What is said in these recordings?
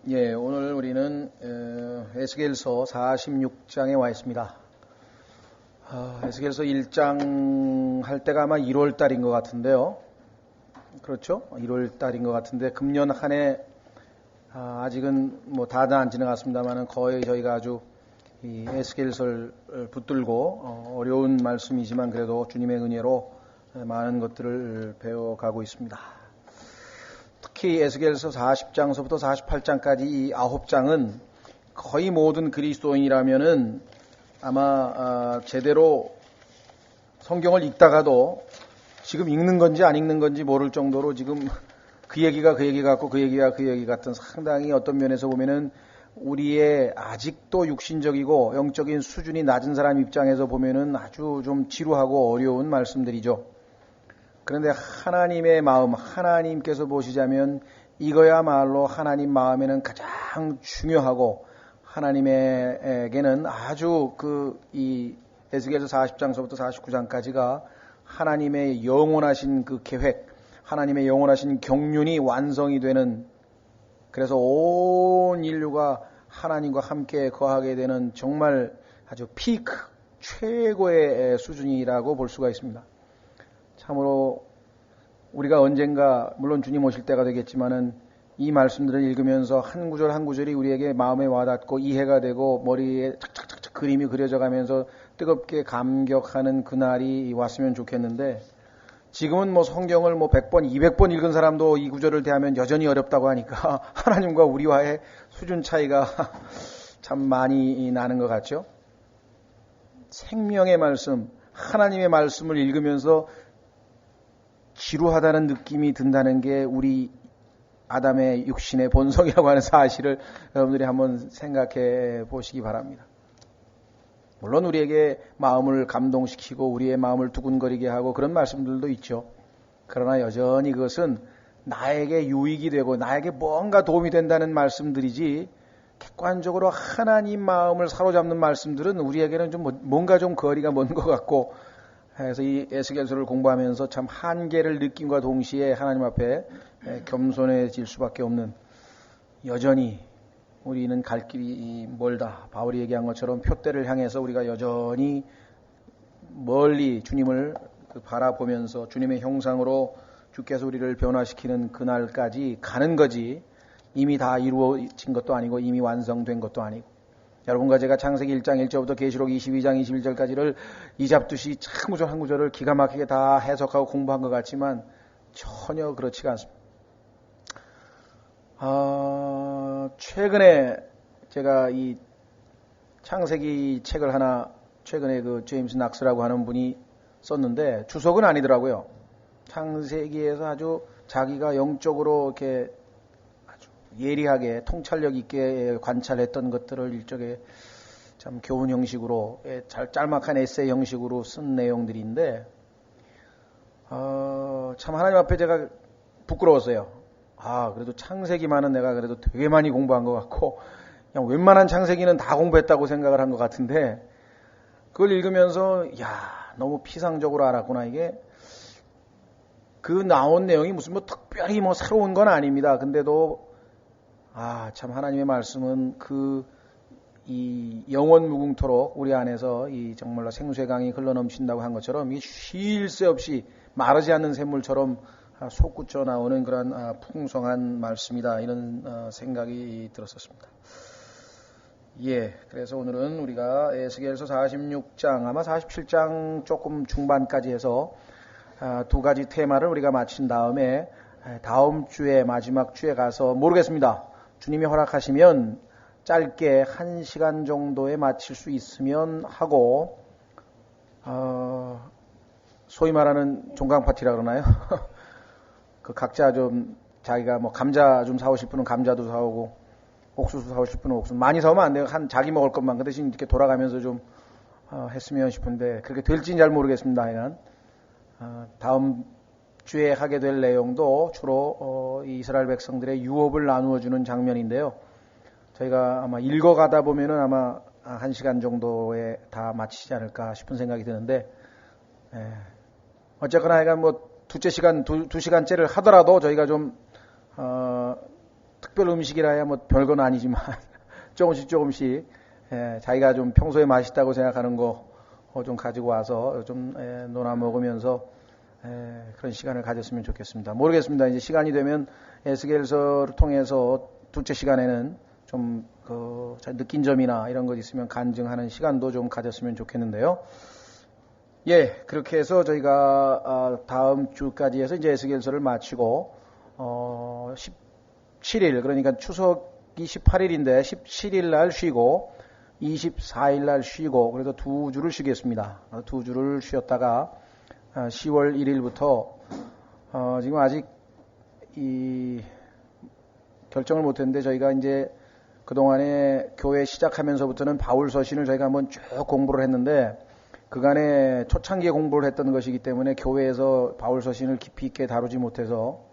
예, 오늘 우리는 에스겔서 46장에 와 있습니다. 에스겔서 1장 할 때가 아마 1월 달인 것 같은데요. 그렇죠? 1월 달인 것 같은데 금년 한 해 아직은 뭐 다 안 지나갔습니다만은 거의 저희가 아주 이 에스겔서를 붙들고 어려운 말씀이지만 그래도 주님의 은혜로 많은 것들을 배워가고 있습니다. 특히 에스겔서 40장서부터 48장까지 이 9장은 거의 모든 그리스도인이라면은 아마 제대로 성경을 읽다가도 지금 읽는 건지 안 읽는 건지 모를 정도로 지금 그 얘기가 그 얘기 같고 그 얘기가 그 얘기 같은 상당히 어떤 면에서 보면은 우리의 아직도 육신적이고 영적인 수준이 낮은 사람 입장에서 보면은 아주 좀 지루하고 어려운 말씀들이죠. 그런데 하나님의 마음, 하나님께서 보시자면 이거야말로 하나님 마음에는 가장 중요하고 하나님에게는 아주 이 에스겔서 40장서부터 49장까지가 하나님의 영원하신 그 계획, 하나님의 영원하신 경륜이 완성이 되는, 그래서 온 인류가 하나님과 함께 거하게 되는 정말 아주 피크, 최고의 수준이라고 볼 수가 있습니다. 참으로 우리가 언젠가 물론 주님 오실 때가 되겠지만은 이 말씀들을 읽으면서 한 구절 한 구절이 우리에게 마음에 와닿고 이해가 되고 머리에 착착착착 그림이 그려져 가면서 뜨겁게 감격하는 그날이 왔으면 좋겠는데, 지금은 뭐 성경을 뭐 100번, 200번 읽은 사람도 이 구절을 대하면 여전히 어렵다고 하니까 하나님과 우리와의 수준 차이가 참 많이 나는 것 같죠. 생명의 말씀, 하나님의 말씀을 읽으면서 지루하다는 느낌이 든다는 게 우리 아담의 육신의 본성이라고 하는 사실을 여러분들이 한번 생각해 보시기 바랍니다. 물론 우리에게 마음을 감동시키고 우리의 마음을 두근거리게 하고 그런 말씀들도 있죠. 그러나 여전히 그것은 나에게 유익이 되고 나에게 뭔가 도움이 된다는 말씀들이지, 객관적으로 하나님 마음을 사로잡는 말씀들은 우리에게는 좀 뭔가 좀 거리가 먼 것 같고, 그래서 이 에스겔서를 공부하면서 참 한계를 느낌과 동시에 하나님 앞에 겸손해질 수밖에 없는, 여전히 우리는 갈 길이 멀다. 바울이 얘기한 것처럼 표대를 향해서 우리가 여전히 멀리 주님을 바라보면서 주님의 형상으로 주께서 우리를 변화시키는 그날까지 가는 거지, 이미 다 이루어진 것도 아니고 이미 완성된 것도 아니고. 여러분과 제가 창세기 1장 1절부터 계시록 22장 21절까지를 이잡듯이 참 구절 한 구절을 기가 막히게 다 해석하고 공부한 것 같지만 전혀 그렇지가 않습니다. 최근에 제가 이 창세기 책을 하나 최근에 그 제임스 낙스라고 하는 분이 썼는데 주석은 아니더라고요. 창세기에서 아주 자기가 영적으로 이렇게 예리하게 통찰력 있게 관찰했던 것들을 일종의 참 교훈 형식으로 짤막한 에세이 형식으로 쓴 내용들인데 참 하나님 앞에 제가 부끄러웠어요. 그래도 창세기만은 내가 그래도 되게 많이 공부한 것 같고 그냥 웬만한 창세기는 다 공부했다고 생각을 한 것 같은데, 그걸 읽으면서 너무 피상적으로 알았구나. 이게 그 나온 내용이 무슨 뭐 특별히 뭐 새로운 건 아닙니다. 근데도 참 하나님의 말씀은 이 영원 무궁토록 우리 안에서 이 정말로 생수의 강이 흘러넘친다고 한 것처럼 이 쉴 새 없이 마르지 않는 샘물처럼 솟구쳐 나오는 그런 풍성한 말씀이다. 이런 생각이 들었었습니다. 그래서 오늘은 우리가 에스겔서 46장, 아마 47장 조금 중반까지 해서 두 가지 테마를 우리가 마친 다음에 다음 주에 마지막 주에 가서 모르겠습니다. 주님이 허락하시면 짧게 1시간 정도에 마칠 수 있으면 하고, 소위 말하는 종강 파티라 그러나요? 그 각자 좀 자기가 뭐 감자 좀 사오실 분은 감자도 사오고 옥수수 사오실 분은 옥수수, 많이 사오면 안 돼요. 자기 먹을 것만. 그 대신 이렇게 돌아가면서 좀 했으면 싶은데 그렇게 될지는 잘 모르겠습니다. 하여간 다음 주에 하게 될 내용도 주로 이스라엘 백성들의 유업을 나누어주는 장면인데요. 저희가 아마 읽어가다 보면은 아마 1시간 정도에 다 마치지 않을까 싶은 생각이 드는데, 어쨌거나 하여간 뭐 두째 시간, 두 시간째를 하더라도 저희가 좀 특별 음식이라야 뭐 별건 아니지만 조금씩 자기가 좀 평소에 맛있다고 생각하는 거 좀 가지고 와서 좀 논아 먹으면서 그런 시간을 가졌으면 좋겠습니다. 모르겠습니다. 이제 시간이 되면 에스겔서를 통해서 둘째 시간에는 좀 느낀 점이나 이런 것 있으면 간증하는 시간도 좀 가졌으면 좋겠는데요. 예, 그렇게 해서 저희가 다음 주까지 해서 이제 에스겔서를 마치고 17일, 그러니까 추석이 18일인데 17일 날 쉬고 24일 날 쉬고, 그래서 2주를 쉬겠습니다. 2주를 쉬었다가 10월 1일부터 지금 아직 결정을 못했는데, 저희가 이제 그동안에 교회 시작하면서부터는 바울 서신을 저희가 한번 쭉 공부를 했는데, 그간에 초창기에 공부를 했던 것이기 때문에 교회에서 바울 서신을 깊이 있게 다루지 못해서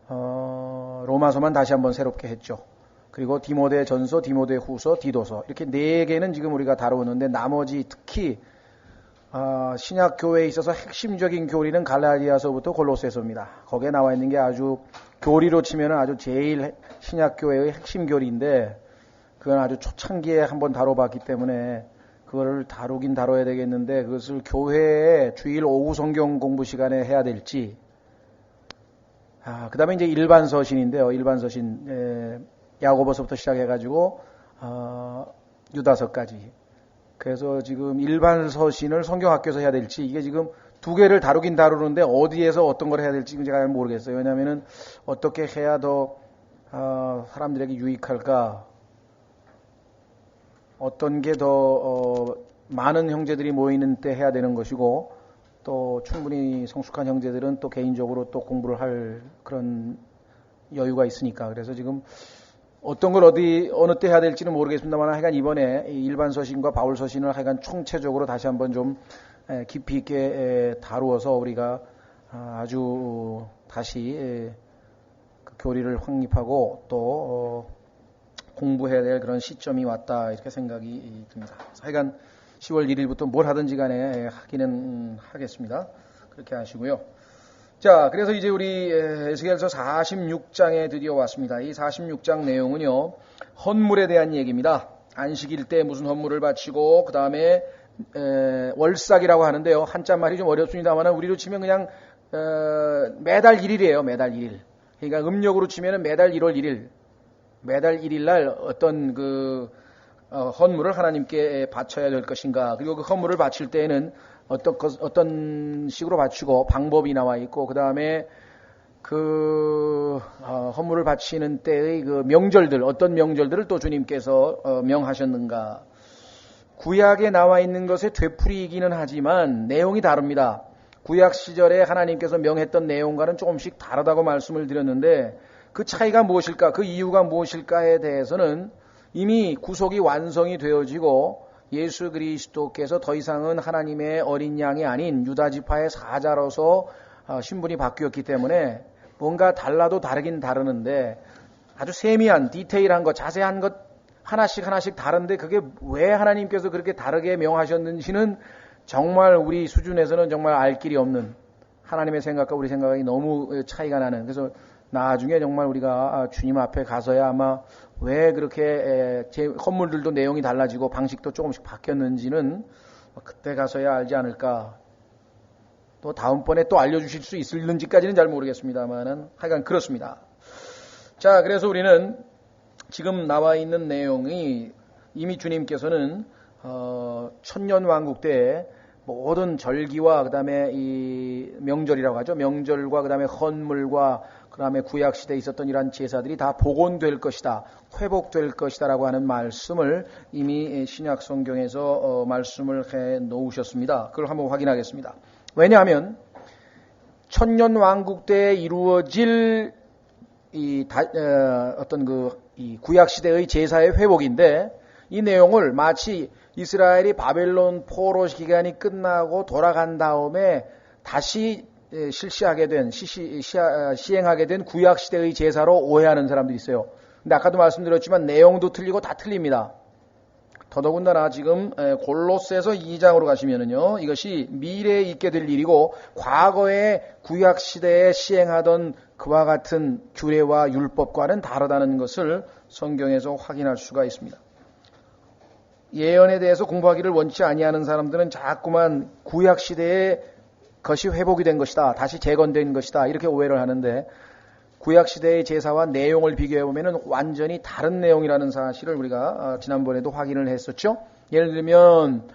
로마서만 다시 한번 새롭게 했죠. 그리고 디모데 전서, 디모데 후서, 디도서, 이렇게 4개는 지금 우리가 다루었는데, 나머지 특히 신약 교회에 있어서 핵심적인 교리는 갈라디아서부터 골로새서입니다. 거기에 나와 있는 게 아주 교리로 치면은 아주 제일 신약 교회의 핵심 교리인데, 그건 아주 초창기에 한번 다뤄봤기 때문에 그거를 다루긴 다뤄야 되겠는데, 그것을 교회의 주일 오후 성경 공부 시간에 해야 될지, 그 다음에 이제 일반 서신인데요. 일반 서신, 야고보서부터 시작해가지고 유다서까지. 그래서 지금 일반 서신을 성경학교에서 해야 될지, 이게 지금 2개를 다루긴 다루는데 어디에서 어떤 걸 해야 될지 제가 모르겠어요. 왜냐하면은 어떻게 해야 더 사람들에게 유익할까, 어떤 게 더 많은 형제들이 모이는 때 해야 되는 것이고, 또 충분히 성숙한 형제들은 또 개인적으로 또 공부를 할 그런 여유가 있으니까. 그래서 지금 어떤 걸 어느 때 해야 될지는 모르겠습니다만, 하여간 이번에 일반 서신과 바울 서신을 하여간 총체적으로 다시 한번 좀 깊이 있게 다루어서 우리가 아주 다시 그 교리를 확립하고 또 공부해야 될 그런 시점이 왔다, 이렇게 생각이 듭니다. 하여간 10월 1일부터 뭘 하든지 간에 하기는 하겠습니다. 그렇게 하시고요. 자, 그래서 이제 우리 에스겔서 46장에 드디어 왔습니다. 이 46장 내용은요, 헌물에 대한 얘기입니다. 안식일 때 무슨 헌물을 바치고, 그 다음에 월삭이라고 하는데요. 한자말이 좀 어렵습니다만 우리로 치면 그냥 매달 1일이에요. 매달 1일. 그러니까 음력으로 치면 매달 1월 1일. 매달 1일 날 어떤 헌물을 하나님께 바쳐야 될 것인가, 그리고 그 헌물을 바칠 때에는 어떤 식으로 바치고 방법이 나와 있고, 그 다음에 헌물을 바치는 때의 그 명절들, 어떤 명절들을 또 주님께서 명하셨는가. 구약에 나와 있는 것의 되풀이이기는 하지만 내용이 다릅니다. 구약 시절에 하나님께서 명했던 내용과는 조금씩 다르다고 말씀을 드렸는데, 그 차이가 무엇일까, 그 이유가 무엇일까에 대해서는 이미 구속이 완성이 되어지고 예수 그리스도께서 더 이상은 하나님의 어린 양이 아닌 유다 지파의 사자로서 신분이 바뀌었기 때문에 뭔가 달라도 다르긴 다르는데, 아주 세미한 디테일한 것, 자세한 것 하나씩 다른데, 그게 왜 하나님께서 그렇게 다르게 명하셨는지는 정말 우리 수준에서는 정말 알 길이 없는, 하나님의 생각과 우리 생각이 너무 차이가 나는, 그래서 나중에 정말 우리가 주님 앞에 가서야 아마 왜 그렇게 헌물들도 내용이 달라지고 방식도 조금씩 바뀌었는지는 그때 가서야 알지 않을까. 또 다음번에 또 알려주실 수 있을는지까지는 잘 모르겠습니다만은 하여간 그렇습니다. 자, 그래서 우리는 지금 나와 있는 내용이 이미 주님께서는 천년왕국 때 모든 절기와 그 다음에 이 명절이라고 하죠. 명절과 그 다음에 헌물과 그 다음에 구약시대에 있었던 이러한 제사들이 다 복원될 것이다, 회복될 것이다 라고 하는 말씀을 이미 신약성경에서 말씀을 해 놓으셨습니다. 그걸 한번 확인하겠습니다. 왜냐하면 천년왕국 때 이루어질 이 구약시대의 제사의 회복인데, 이 내용을 마치 이스라엘이 바벨론 포로 기간이 끝나고 돌아간 다음에 다시 시행하게 된 구약시대의 제사로 오해하는 사람들이 있어요. 근데 아까도 말씀드렸지만 내용도 틀리고 다 틀립니다. 더더군다나 지금 골로새서 2장으로 가시면은요, 이것이 미래에 있게 될 일이고 과거의 구약 시대에 시행하던 그와 같은 규례와 율법과는 다르다는 것을 성경에서 확인할 수가 있습니다. 예언에 대해서 공부하기를 원치 아니하는 사람들은 자꾸만 구약 시대에 것이 회복이 된 것이다, 다시 재건된 것이다, 이렇게 오해를 하는데, 구약 시대의 제사와 내용을 비교해 보면은 완전히 다른 내용이라는 사실을 우리가 지난번에도 확인을 했었죠. 예를 들면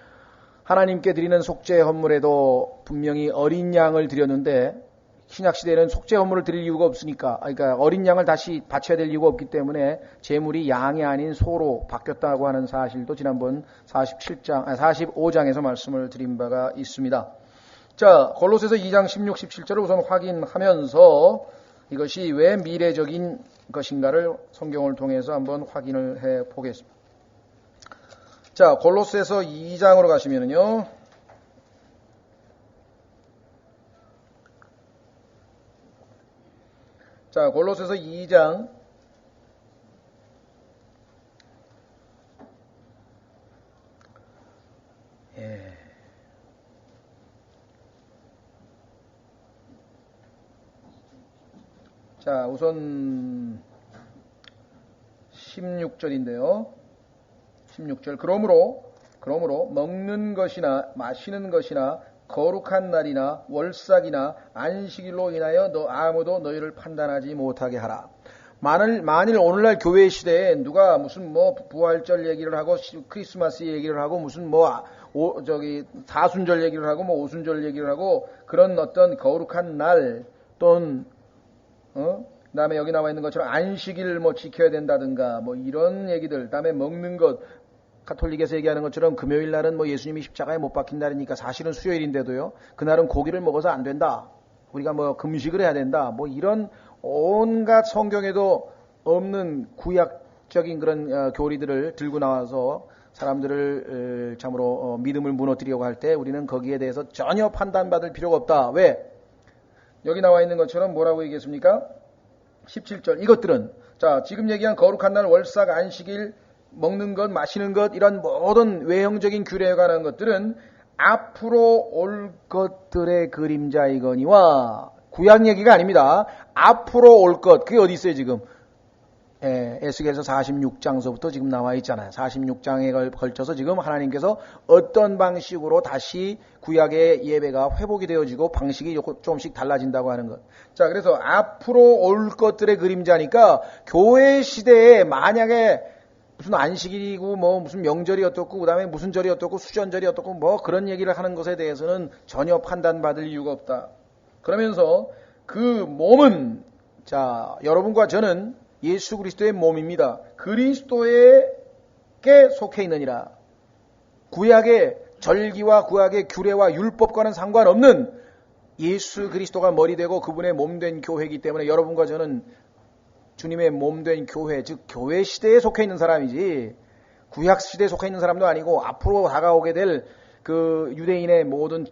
하나님께 드리는 속죄 헌물에도 분명히 어린 양을 드렸는데 신약 시대에는 속죄 헌물을 드릴 이유가 없으니까, 그러니까 어린 양을 다시 바쳐야 될 이유가 없기 때문에 제물이 양이 아닌 소로 바뀌었다고 하는 사실도 지난번 45장에서 말씀을 드린 바가 있습니다. 자, 골로새서 2장 16, 17절을 우선 확인하면서 이것이 왜 미래적인 것인가를 성경을 통해서 한번 확인을 해 보겠습니다. 자, 골로새서 2장으로 가시면은요, 자, 골로새서 2장 16절인데요. 16절. 그러므로 먹는 것이나 마시는 것이나 거룩한 날이나 월삭이나 안식일로 인하여 아무도 너희를 판단하지 못하게 하라. 만일 오늘날 교회 시대에 누가 무슨 부활절 얘기를 하고 크리스마스 얘기를 하고 무슨 사순절 얘기를 하고 오순절 얘기를 하고 그런 어떤 거룩한 날 또는 그다음에 여기 나와 있는 것처럼 안식일 지켜야 된다든가 이런 얘기들, 그다음에 먹는 것, 가톨릭에서 얘기하는 것처럼 금요일 날은 예수님이 십자가에 못 박힌 날이니까 사실은 수요일인데도요, 그날은 고기를 먹어서 안 된다, 우리가 금식을 해야 된다, 이런 온갖 성경에도 없는 구약적인 그런 교리들을 들고 나와서 사람들을 참으로 믿음을 무너뜨리려고 할 때 우리는 거기에 대해서 전혀 판단받을 필요가 없다. 왜? 여기 나와 있는 것처럼 뭐라고 얘기했습니까? 17절. 이것들은, 자, 지금 얘기한 거룩한 날, 월삭, 안식일, 먹는 것, 마시는 것, 이런 모든 외형적인 규례에 관한 것들은 앞으로 올 것들의 그림자이거니와, 구약 얘기가 아닙니다. 앞으로 올 것, 그게 어디 있어요 지금? 에스겔서 46장서부터 지금 나와 있잖아요. 46장에 걸쳐서 지금 하나님께서 어떤 방식으로 다시 구약의 예배가 회복이 되어지고 방식이 조금씩 달라진다고 하는 것. 자, 그래서 앞으로 올 것들의 그림자니까 교회 시대에 만약에 무슨 안식일이고 무슨 명절이 어떻고 그다음에 무슨 절이 어떻고 수전절이 어떻고 그런 얘기를 하는 것에 대해서는 전혀 판단받을 이유가 없다. 그러면서 그 몸은, 자, 여러분과 저는 예수 그리스도의 몸입니다. 그리스도에게 속해 있느니라. 구약의 절기와 구약의 규례와 율법과는 상관없는 예수 그리스도가 머리 되고 그분의 몸 된 교회이기 때문에 여러분과 저는 주님의 몸 된 교회, 즉 교회 시대에 속해 있는 사람이지 구약 시대에 속해 있는 사람도 아니고 앞으로 다가오게 될 그 유대인의 모든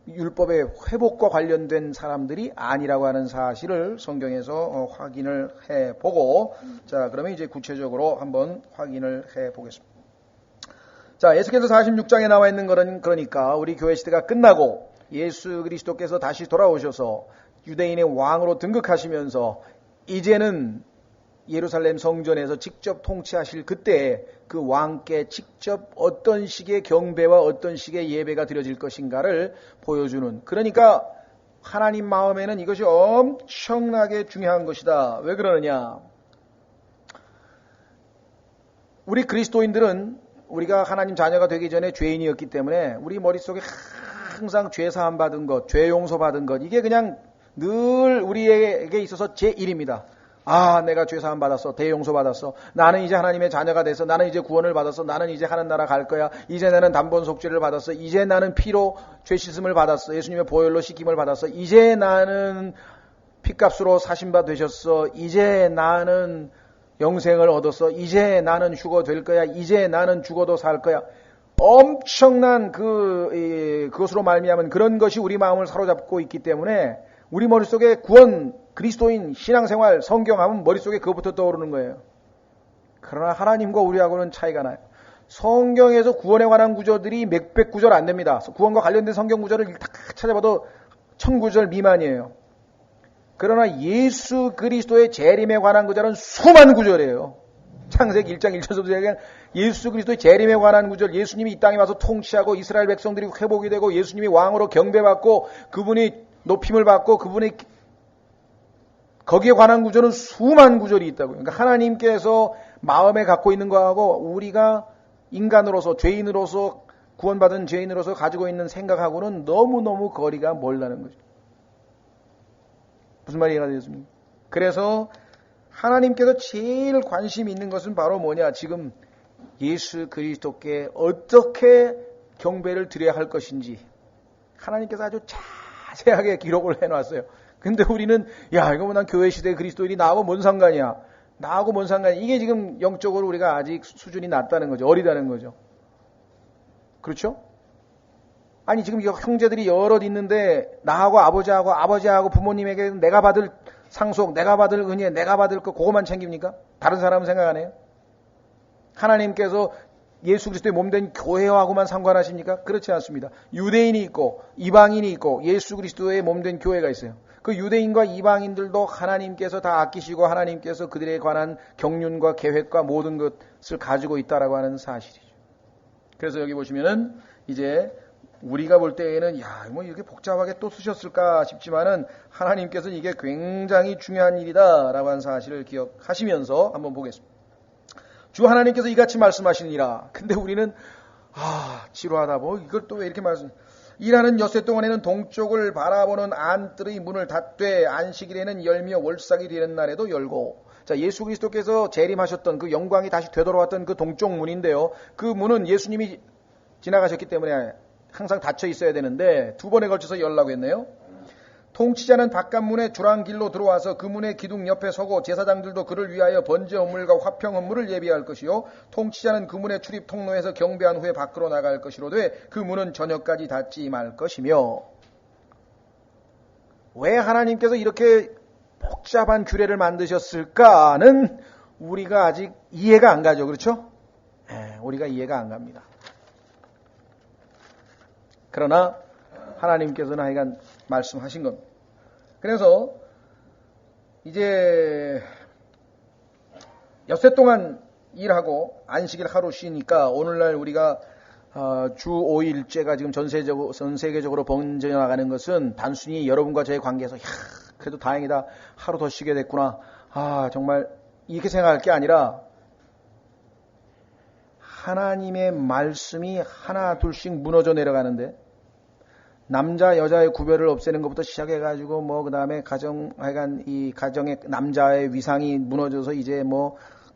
율법의 회복과 관련된 사람들이 아니라고 하는 사실을 성경에서 확인을 해보고, 자, 그러면 이제 구체적으로 한번 확인을 해보겠습니다. 자, 에스겔서 46장에 나와 있는 거는 그러니까 우리 교회 시대가 끝나고 예수 그리스도께서 다시 돌아오셔서 유대인의 왕으로 등극하시면서 이제는 예루살렘 성전에서 직접 통치하실 그때 그 왕께 직접 어떤 식의 경배와 어떤 식의 예배가 드려질 것인가를 보여주는, 그러니까 하나님 마음에는 이것이 엄청나게 중요한 것이다. 왜 그러느냐? 우리 그리스도인들은 우리가 하나님 자녀가 되기 전에 죄인이었기 때문에 우리 머릿속에 항상 죄 사함 받은 것, 죄 용서 받은 것, 이게 그냥 늘 우리에게 있어서 제1입니다. 아, 내가 죄사함 받았어. 대용서 받았어. 나는 이제 하나님의 자녀가 돼서 나는 이제 구원을 받았어. 나는 이제 하나님 나라 갈 거야. 이제 나는 단번 속죄를 받았어. 이제 나는 피로 죄 씻음을 받았어. 예수님의 보혈로 씻김을 받았어. 이제 나는 피값으로 사신바 되셨어. 이제 나는 영생을 얻었어. 이제 나는 휴거 될 거야. 이제 나는 죽어도 살 거야. 엄청난 그것으로 말미암은 그런 것이 우리 마음을 사로잡고 있기 때문에 우리 머릿속에 구원, 그리스도인, 신앙생활, 성경하면 머릿속에 그것부터 떠오르는 거예요. 그러나 하나님과 우리하고는 차이가 나요. 성경에서 구원에 관한 구절들이 몇백 구절 안 됩니다. 구원과 관련된 성경 구절을 다 찾아봐도 1000구절 미만이에요. 그러나 예수 그리스도의 재림에 관한 구절은 수만 구절이에요. 창세기 1장 1절부터 예수 그리스도의 재림에 관한 구절, 예수님이 이 땅에 와서 통치하고 이스라엘 백성들이 회복이 되고 예수님이 왕으로 경배받고 그분이 높임을 받고 그분이 거기에 관한 구절은 수만 구절이 있다고요. 그러니까 하나님께서 마음에 갖고 있는 거하고 우리가 인간으로서 죄인으로서 구원받은 죄인으로서 가지고 있는 생각하고는 너무너무 거리가 멀다는 거죠. 무슨 말이 이해가 되겠습니까? 그래서 하나님께서 제일 관심이 있는 것은 바로 뭐냐? 지금 예수 그리스도께 어떻게 경배를 드려야 할 것인지 하나님께서 아주 자세하게 기록을 해놨어요. 근데 우리는 야 이거 뭐 난 교회 시대 그리스도인이 나하고 뭔 상관이야? 나하고 뭔 상관이야? 이게 지금 영적으로 우리가 아직 수준이 낮다는 거죠. 어리다는 거죠. 그렇죠? 아니 지금 형제들이 여럿 있는데 나하고 아버지하고 부모님에게 내가 받을 상속, 내가 받을 은혜, 내가 받을 거 그거만 챙깁니까? 다른 사람은 생각 안 해요? 하나님께서 예수 그리스도의 몸된 교회하고만 상관하십니까? 그렇지 않습니다. 유대인이 있고 이방인이 있고 예수 그리스도의 몸된 교회가 있어요. 그 유대인과 이방인들도 하나님께서 다 아끼시고 하나님께서 그들에 관한 경륜과 계획과 모든 것을 가지고 있다라고 하는 사실이죠. 그래서 여기 보시면은 이제 우리가 볼 때에는 야, 뭐 이렇게 복잡하게 또 쓰셨을까 싶지만은 하나님께서는 이게 굉장히 중요한 일이다라고 하는 사실을 기억하시면서 한번 보겠습니다. 주 하나님께서 이같이 말씀하시니라. 근데 우리는 지루하다. 뭐 이걸 또 왜 이렇게 일하는 엿새 동안에는 동쪽을 바라보는 안뜰의 문을 닫되 안식일에는 열며 월삭이 되는 날에도 열고. 자, 예수 그리스도께서 재림하셨던 그 영광이 다시 되돌아왔던 그 동쪽 문인데요. 그 문은 예수님이 지나가셨기 때문에 항상 닫혀 있어야 되는데 두 번에 걸쳐서 열라고 했네요. 통치자는 바깥문에 주랑길로 들어와서 그 문의 기둥 옆에 서고 제사장들도 그를 위하여 번제 헌물과 화평 헌물을 예비할 것이요 통치자는 그 문의 출입 통로에서 경배한 후에 밖으로 나갈 것이로되 그 문은 저녁까지 닫지 말 것이며. 왜 하나님께서 이렇게 복잡한 규례를 만드셨을까는 우리가 아직 이해가 안 가죠. 그렇죠? 우리가 이해가 안 갑니다. 그러나 하나님께서는 하여간 말씀하신 겁니다. 그래서 이제 엿새 동안 일하고 안식일 하루 쉬니까 오늘날 우리가 주 5일제가 지금 전 세계적으로 번져나가는 것은 단순히 여러분과 저의 관계에서 그래도 다행이다. 하루 더 쉬게 됐구나. 정말 이렇게 생각할 게 아니라 하나님의 말씀이 하나 둘씩 무너져 내려가는데 남자 여자의 구별을 없애는 것부터 시작해가지고 그 다음에 하여간 이 가정의 남자의 위상이 무너져서 이제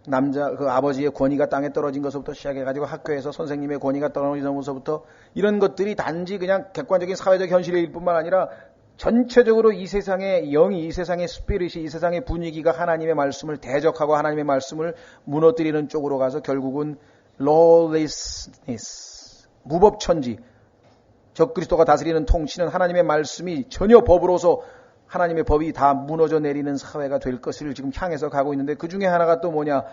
남자 그 아버지의 권위가 땅에 떨어진 것부터 시작해가지고 학교에서 선생님의 권위가 떨어진 것부터 이런 것들이 단지 그냥 객관적인 사회적 현실일 뿐만 아니라 전체적으로 이 세상의 영이, 이 세상의 스피릿이, 이 세상의 분위기가 하나님의 말씀을 대적하고 하나님의 말씀을 무너뜨리는 쪽으로 가서 결국은 lawlessness, 무법천지, 적그리스도가 다스리는 통치는 하나님의 말씀이 전혀 법으로서 하나님의 법이 다 무너져 내리는 사회가 될 것을 지금 향해서 가고 있는데 그 중에 하나가 또 뭐냐?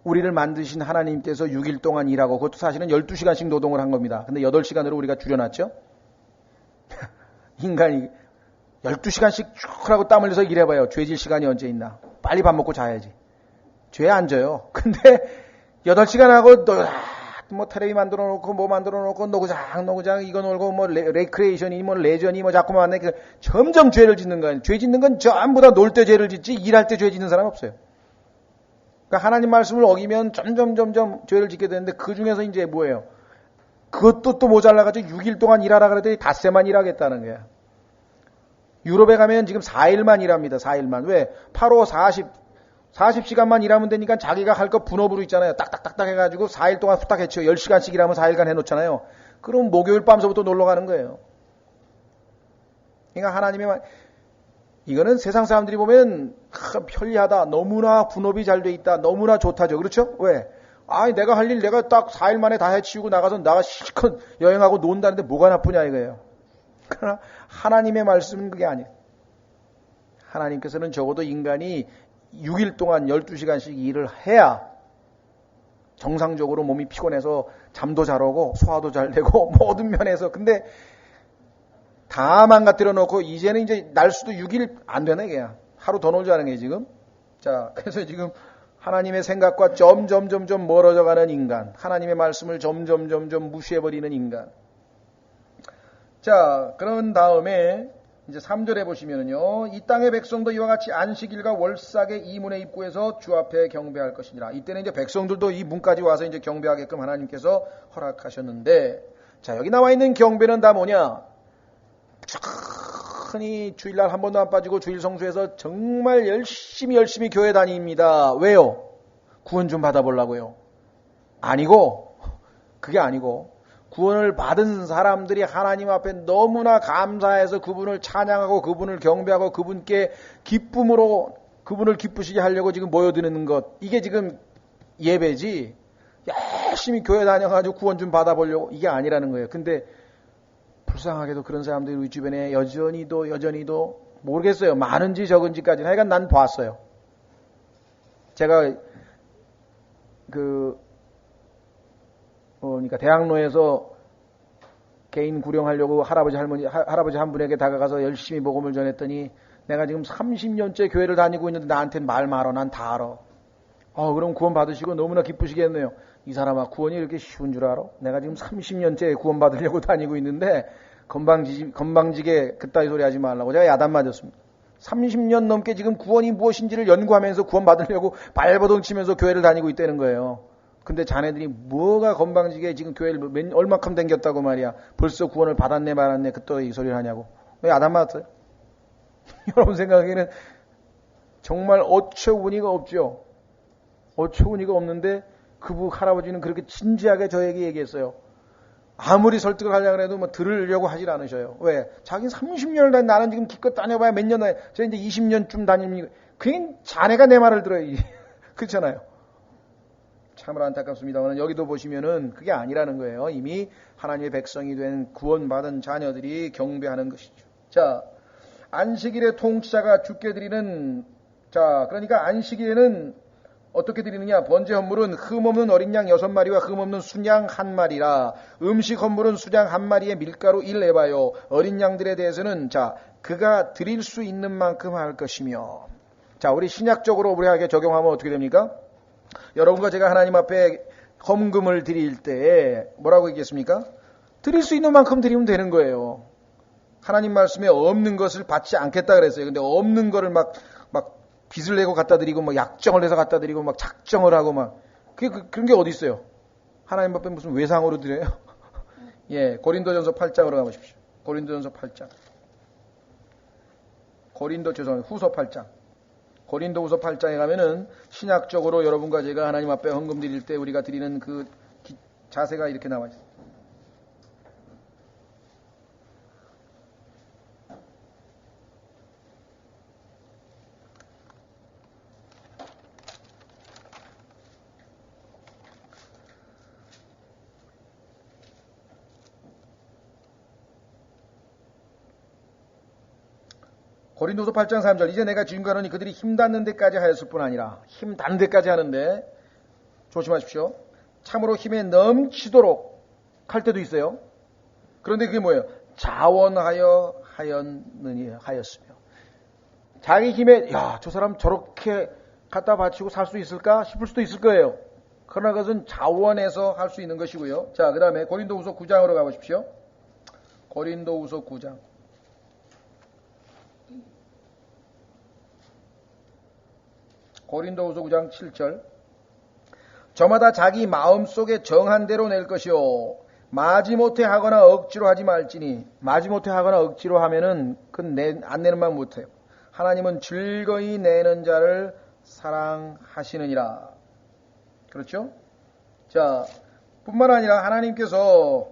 우리를 만드신 하나님께서 6일 동안 일하고 그것도 사실은 12시간씩 노동을 한 겁니다. 근데 8시간으로 우리가 줄여놨죠? 인간이 12시간씩 쭉 하고 땀 흘려서 일해봐요. 죄질 시간이 언제 있나? 빨리 밥 먹고 자야지. 죄 안 져요. 근데 8시간 하고 텔레비 만들어 놓고 만들어 놓고 노구장 이거 놀고 레크레이션이 레저니 자꾸만 만나 점점 죄를 짓는 거예요. 죄 짓는 건 전부 다 놀 때 죄를 짓지 일할 때 죄 짓는 사람 없어요. 그러니까 하나님 말씀을 어기면 점점 죄를 짓게 되는데 그 중에서 이제 뭐예요? 그것도 또 모자라가지고 6일 동안 일하라 그랬더니 닷새만 일하겠다는 거야. 유럽에 가면 지금 4일만 일합니다. 4일만. 왜? 8, 5, 40시간만 일하면 되니까 자기가 할 거 분업으로 있잖아요. 딱딱딱딱 해가지고 4일 동안 후딱 해치워. 10시간씩 일하면 4일간 해놓잖아요. 그럼 목요일 밤서부터 놀러 가는 거예요. 그러니까 하나님의 말, 이거는 세상 사람들이 보면 편리하다. 너무나 분업이 잘 돼 있다. 너무나 좋다죠. 그렇죠? 왜? 내가 할 일 내가 딱 4일 만에 다 해치우고 나가서 나가 실컷 여행하고 논다는데 뭐가 나쁘냐 이거예요. 그러나 하나님의 말씀은 그게 아니에요. 하나님께서는 적어도 인간이 6일 동안 12시간씩 일을 해야 정상적으로 몸이 피곤해서 잠도 잘 오고 소화도 잘 되고 모든 면에서. 근데 다 망가뜨려 놓고 이제는 이제 날수도 6일 안 되네 그냥. 하루 더 놀자는 게 지금. 자, 그래서 지금 하나님의 생각과 점점 멀어져가는 인간, 하나님의 말씀을 점점 무시해버리는 인간. 자, 그런 다음에 이제 3절에 보시면은요, 이 땅의 백성도 이와 같이 안식일과 월삭의 이문의 입구에서 주 앞에 경배할 것이니라. 이때는 이제 백성들도 이 문까지 와서 이제 경배하게끔 하나님께서 허락하셨는데, 자, 여기 나와 있는 경배는 다 뭐냐? 흔히 주일날 한 번도 안 빠지고 주일 성수에서 정말 열심히 교회 다닙니다. 왜요? 구원 좀 받아보려고요. 아니고, 그게 아니고, 구원을 받은 사람들이 하나님 앞에 너무나 감사해서 그분을 찬양하고 그분을 경배하고 그분께 기쁨으로 그분을 기쁘시게 하려고 지금 모여드는 것, 이게 지금 예배지. 열심히 교회 다녀가지고 구원 좀 받아보려고, 이게 아니라는 거예요. 근데 불쌍하게도 그런 사람들이 우리 주변에 여전히도 모르겠어요. 많은지 적은지까지는. 하여간 난 봤어요. 제가 그러니까 대학로에서 개인 구령하려고 할아버지 한 분에게 다가가서 열심히 복음을 전했더니, 내가 지금 30년째 교회를 다니고 있는데 나한테는 말 말어. 난 다 알아. 그럼 구원 받으시고 너무나 기쁘시겠네요. 이 사람아, 구원이 이렇게 쉬운 줄 알아? 내가 지금 30년째 구원 받으려고 다니고 있는데 건방지게 그따위 소리 하지 말라고 제가 야단 맞았습니다. 30년 넘게 지금 구원이 무엇인지를 연구하면서 구원 받으려고 발버둥 치면서 교회를 다니고 있다는 거예요. 근데 자네들이 뭐가 건방지게 지금 교회를 얼마큼 댕겼다고 말이야. 벌써 구원을 받았네 말았네 그따위 소리를 하냐고. 왜 야단 맞았어요? 여러분 생각에는 정말 어처구니가 없죠. 어처구니가 없는데 그 할아버지는 그렇게 진지하게 저에게 얘기했어요. 아무리 설득을 하려고 해도 뭐 들으려고 하질 않으셔요. 왜? 자기는 30년을 다니, 나는 지금 기껏 다녀봐야 몇 년 다니, 저 이제 20년쯤 다니면, 그게 자네가 내 말을 들어야지. 그렇잖아요. 참으로 안타깝습니다만 여기도 보시면은 그게 아니라는 거예요. 이미 하나님의 백성이 된 구원받은 자녀들이 경배하는 것이죠. 자, 안식일의 통치자가 주께 드리는, 자, 그러니까 안식일에는 어떻게 드리느냐? 번제 헌물은 흠없는 어린 양 6마리와 흠없는 순양 1마리라. 음식 헌물은 수장 1마리에 밀가루 1에바요. 어린 양들에 대해서는 자, 그가 드릴 수 있는 만큼 할 것이며. 자, 우리 신약적으로 우리에게 적용하면 어떻게 됩니까? 여러분과 제가 하나님 앞에 헌금을 드릴 때 뭐라고 얘기했습니까? 드릴 수 있는 만큼 드리면 되는 거예요. 하나님 말씀에 없는 것을 받지 않겠다 그랬어요. 근데 없는 거를 막 빚을 내고 갖다 드리고 막 약정을 해서 갖다 드리고 막 작정을 하고 막 그런 게 어디 있어요? 하나님 앞에 무슨 외상으로 드려요? 예, 고린도전서 8장으로 가보십시오. 고린도전서 8장. 후서 8장. 고린도후서 8장에 가면은 신약적으로 여러분과 제가 하나님 앞에 헌금 드릴 때 우리가 드리는 그 자세가 이렇게 나와 있어요. 고린도서 8장 3절. 이제 내가 증거하노니 그들이 힘 닿는 데까지 하였을 뿐 아니라, 힘 닿는 데까지 하는데 조심하십시오. 참으로 힘에 넘치도록 할 때도 있어요. 그런데 그게 뭐예요? 자원하여 하였으며. 자기 힘에 저 사람 저렇게 갖다 바치고 살 수 있을까 싶을 수도 있을 거예요. 그러나 그것은 자원해서 할 수 있는 것이고요. 자, 그 다음에 고린도후서 9장으로 가보십시오. 고린도후서 9장. 고린도후서 9장 7절. 저마다 자기 마음속에 정한 대로 낼 것이요 마지못해 하거나 억지로 하지 말지니. 마지못해 하거나 억지로 하면은 그건 안 내는 만 못해요. 하나님은 즐거이 내는 자를 사랑하시느니라. 그렇죠? 자, 뿐만 아니라 하나님께서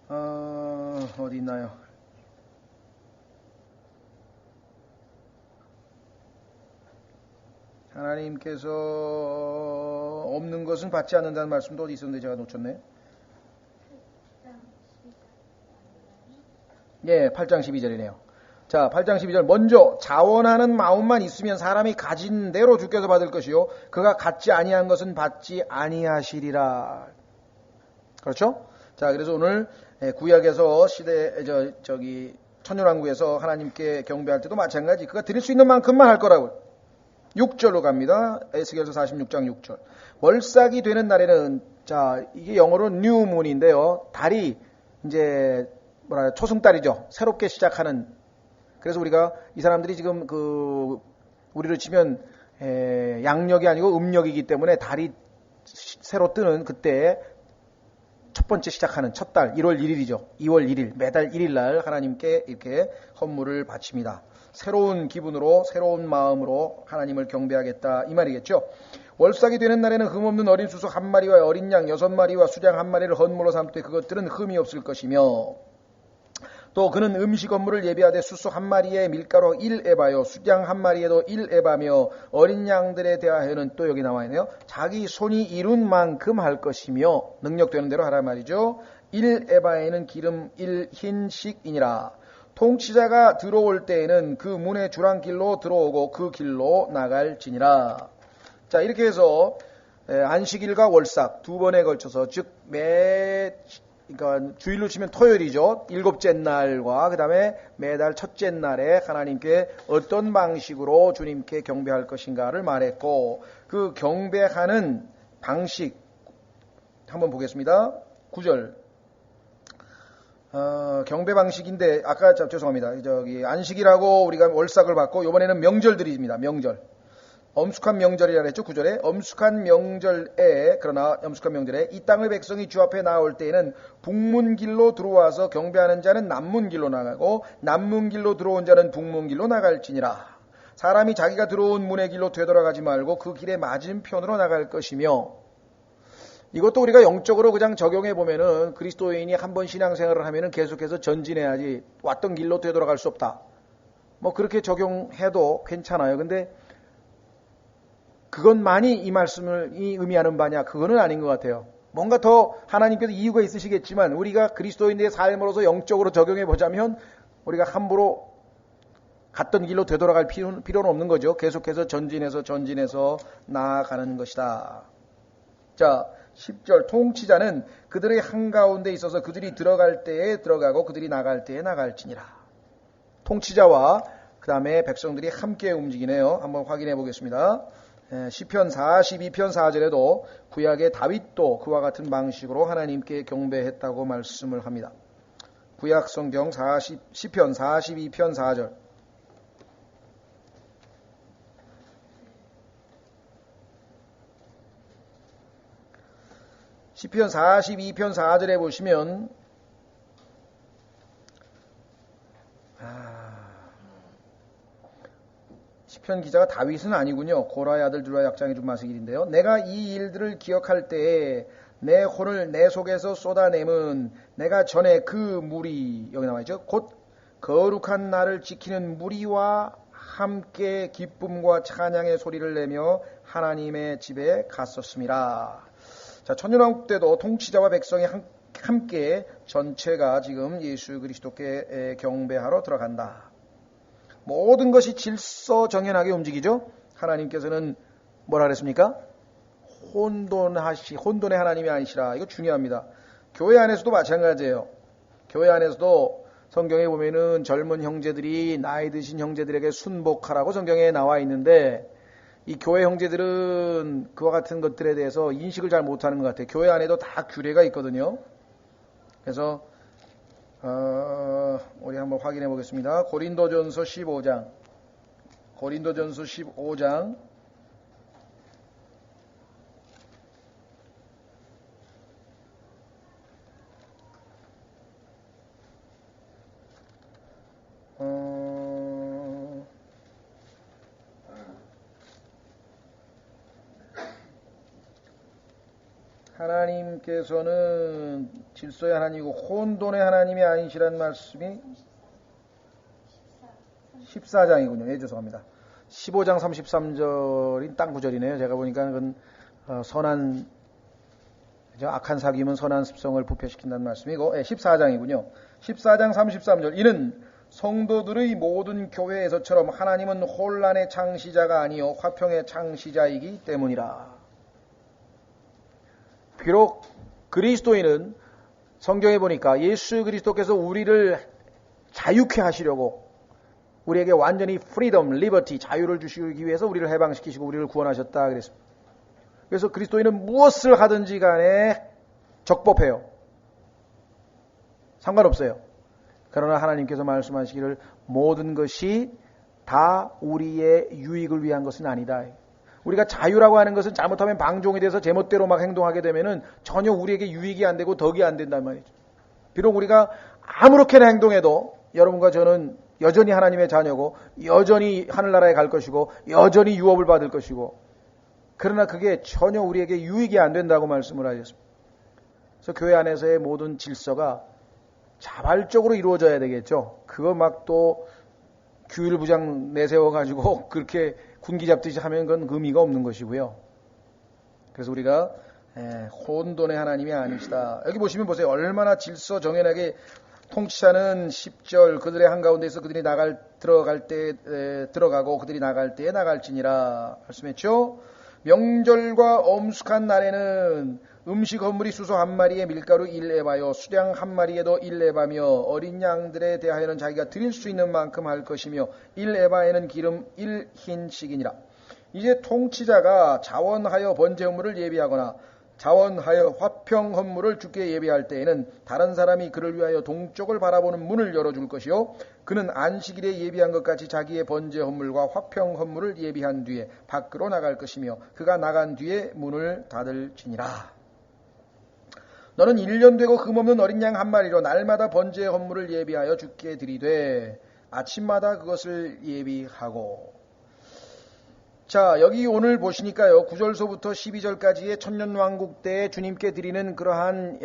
어디 있나요? 하나님께서 없는 것은 받지 않는다는 말씀도 어디 있었는데 제가 놓쳤네. 예, 8장 12절이네요. 자, 8장 12절. 먼저 자원하는 마음만 있으면 사람이 가진 대로 주께서 받을 것이요 그가 갖지 아니한 것은 받지 아니하시리라. 그렇죠? 자, 그래서 오늘 구약에서 천년왕국에서 하나님께 경배할 때도 마찬가지. 그가 드릴 수 있는 만큼만 할 거라고. 6절로 갑니다. 에스겔서 46장 6절. 월삭이 되는 날에는, 자, 이게 영어로 뉴문인데요. 달이 이제 초승달이죠. 새롭게 시작하는. 그래서 우리가 이 사람들이 지금 우리로 치면 양력이 아니고 음력이기 때문에 달이 새로 뜨는 그때 첫 번째 시작하는 첫 달 1월 1일이죠. 2월 1일 매달 1일 날 하나님께 이렇게 헌물을 바칩니다. 새로운 기분으로 새로운 마음으로 하나님을 경배하겠다 이 말이겠죠. 월삭이 되는 날에는 흠없는 어린 수석 한 마리와 어린 양 6마리와 수장 한 마리를 헌물로 삼되 그것들은 흠이 없을 것이며 또 그는 음식 헌물을 예비하되 수석 한 마리에 밀가루 1에바요 수장 한 마리에도 1에바며 어린 양들에 대하여는 또 여기 나와 있네요. 자기 손이 이룬 만큼 할 것이며 능력되는 대로 하라 말이죠. 1에바에는 기름 1흰씩이니라. 통치자가 들어올 때에는 그 문의 주랑길로 들어오고 그 길로 나갈지니라. 자, 이렇게 해서 안식일과 월삭 두 번에 걸쳐서 즉 그러니까 주일로 치면 토요일이죠. 7째 날과 그 다음에 매달 첫째 날에 하나님께 어떤 방식으로 주님께 경배할 것인가를 말했고 그 경배하는 방식 한번 보겠습니다. 9절 경배 방식인데 아까 죄송합니다. 안식일하고 우리가 월삭을 받고 이번에는 명절들입니다. 명절. 엄숙한 명절이라 했죠. 9절에 엄숙한 명절에 이 땅의 백성이 주 앞에 나올 때에는 북문길로 들어와서 경배하는 자는 남문길로 나가고 남문길로 들어온 자는 북문길로 나갈지니라. 사람이 자기가 들어온 문의 길로 되돌아가지 말고 그 길의 맞은편으로 나갈 것이며 이것도 우리가 영적으로 그냥 적용해 보면은 그리스도인이 한번 신앙생활을 하면은 계속해서 전진해야지 왔던 길로 되돌아갈 수 없다. 뭐 그렇게 적용해도 괜찮아요. 근데 그것만이 이 말씀을 의미하는 바냐? 그거는 아닌 것 같아요. 뭔가 더 하나님께서 이유가 있으시겠지만 우리가 그리스도인의 삶으로서 영적으로 적용해 보자면 우리가 함부로 갔던 길로 되돌아갈 필요는 없는 거죠. 계속해서 전진해서 나아가는 것이다. 자, 10절 통치자는 그들의 한가운데 있어서 그들이 들어갈 때에 들어가고 그들이 나갈 때에 나갈지니라. 통치자와 그 다음에 백성들이 함께 움직이네요. 한번 확인해 보겠습니다. 시편 42편 4절에도 구약의 다윗도 그와 같은 방식으로 하나님께 경배했다고 말씀을 합니다. 구약 성경 시편 42편 4절 시편 42편 4절에 보시면 시편 기자가 다윗은 아니군요. 고라의 아들 두라의 약장이 준 마스길인데요. 내가 이 일들을 기억할 때에 내 혼을 내 속에서 쏟아내면 내가 전에 그 무리 여기 나와있죠. 곧 거룩한 나를 지키는 무리와 함께 기쁨과 찬양의 소리를 내며 하나님의 집에 갔었습니다. 자, 천년왕국 때도 통치자와 백성이 함께 전체가 지금 예수 그리스도께 경배하러 들어간다. 모든 것이 질서정연하게 움직이죠. 하나님께서는 뭐라 그랬습니까? 혼돈의 하나님이 아니시라. 이거 중요합니다. 교회 안에서도 마찬가지예요. 교회 안에서도 성경에 보면은 젊은 형제들이 나이 드신 형제들에게 순복하라고 성경에 나와 있는데 이 교회 형제들은 그와 같은 것들에 대해서 인식을 잘 못하는 것 같아요. 교회 안에도 다 규례가 있거든요. 그래서 우리 한번 확인해 보겠습니다. 고린도전서 15장 하나님께서는 질서의 하나님이고 혼돈의 하나님이 아니시란 말씀이 14장이군요. 예, 죄송합니다. 15장 33절인 딱 구절이네요. 제가 보니까 그건 선한 악한 사귐은 선한 습성을 부패시킨다는 말씀이고 14장이군요. 14장 33절 이는 성도들의 모든 교회에서처럼 하나님은 혼란의 창시자가 아니요 화평의 창시자이기 때문이라. 비록 그리스도인은 성경에 보니까 예수 그리스도께서 우리를 자유케 하시려고 우리에게 완전히 프리덤, 리버티, 자유를 주시기 위해서 우리를 해방시키시고 우리를 구원하셨다 그랬습니다. 그래서 그리스도인은 무엇을 하든지 간에 적법해요. 상관없어요. 그러나 하나님께서 말씀하시기를 모든 것이 다 우리의 유익을 위한 것은 아니다. 우리가 자유라고 하는 것은 잘못하면 방종이 돼서 제멋대로 막 행동하게 되면은 전혀 우리에게 유익이 안 되고 덕이 안 된단 말이죠. 비록 우리가 아무렇게나 행동해도 여러분과 저는 여전히 하나님의 자녀고 여전히 하늘나라에 갈 것이고 여전히 유업을 받을 것이고 그러나 그게 전혀 우리에게 유익이 안 된다고 말씀을 하셨습니다. 그래서 교회 안에서의 모든 질서가 자발적으로 이루어져야 되겠죠. 그거 막 또 규율부장 내세워가지고 그렇게 군기 잡듯이 하면 그건 의미가 없는 것이고요. 그래서 우리가 혼돈의 하나님이 아니시다. 여기 보시면 보세요. 얼마나 질서 정연하게 통치자는 10절 그들의 한가운데서 그들이 들어갈 때 들어가고 그들이 나갈 때에 나갈지니라 말씀했죠. 명절과 엄숙한 날에는 음식 헌물이 수소 한 마리에 밀가루 1에바요 수량 한 마리에도 1에바며 어린 양들에 대하여는 자기가 드릴 수 있는 만큼 할 것이며 1에바에는 기름 1흰씩이니라. 이제 통치자가 자원하여 번제 헌물을 예비하거나 자원하여 화평 헌물을 주께 예비할 때에는 다른 사람이 그를 위하여 동쪽을 바라보는 문을 열어줄 것이요 그는 안식일에 예비한 것 같이 자기의 번제 헌물과 화평 헌물을 예비한 뒤에 밖으로 나갈 것이며 그가 나간 뒤에 문을 닫을지니라. 너는 1년 되고 금없는 어린 양 한 마리로 날마다 번제 헌물을 예비하여 주께 드리되 아침마다 그것을 예비하고. 자, 여기 오늘 보시니까요. 9절서부터 12절까지의 천년왕국 때 주님께 드리는 그러한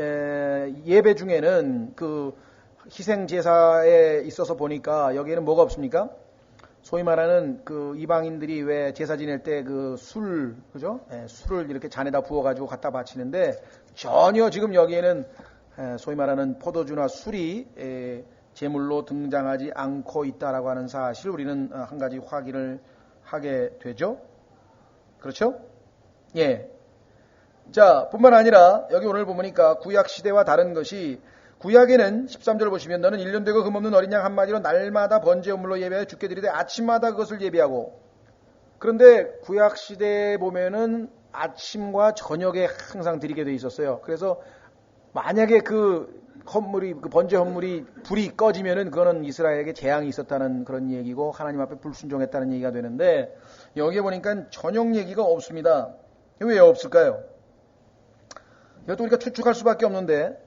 예배 중에는 그 희생제사에 있어서 보니까 여기에는 뭐가 없습니까? 소위 말하는 그 이방인들이 왜 제사 지낼 때 그 술, 그죠? 술을 이렇게 잔에다 부어가지고 갖다 바치는데 전혀 지금 여기에는 소위 말하는 포도주나 술이 제물로 등장하지 않고 있다라고 하는 사실 우리는 한 가지 확인을 하게 되죠. 그렇죠? 예. 자, 뿐만 아니라 여기 오늘 보니까 구약 시대와 다른 것이 구약에는 13절 보시면 너는 1년 되고 금없는 어린 양 한 마리로 날마다 번제 헌물로 예배하여 주께 드리되 아침마다 그것을 예비하고. 그런데 구약 시대에 보면은 아침과 저녁에 항상 드리게 돼 있었어요. 그래서 만약에 그 번제 헌물이 불이 꺼지면은 그거는 이스라엘에게 재앙이 있었다는 그런 얘기고 하나님 앞에 불순종했다는 얘기가 되는데 여기에 보니까 저녁 얘기가 없습니다. 왜 없을까요? 이것도 우리가 추측할 수밖에 없는데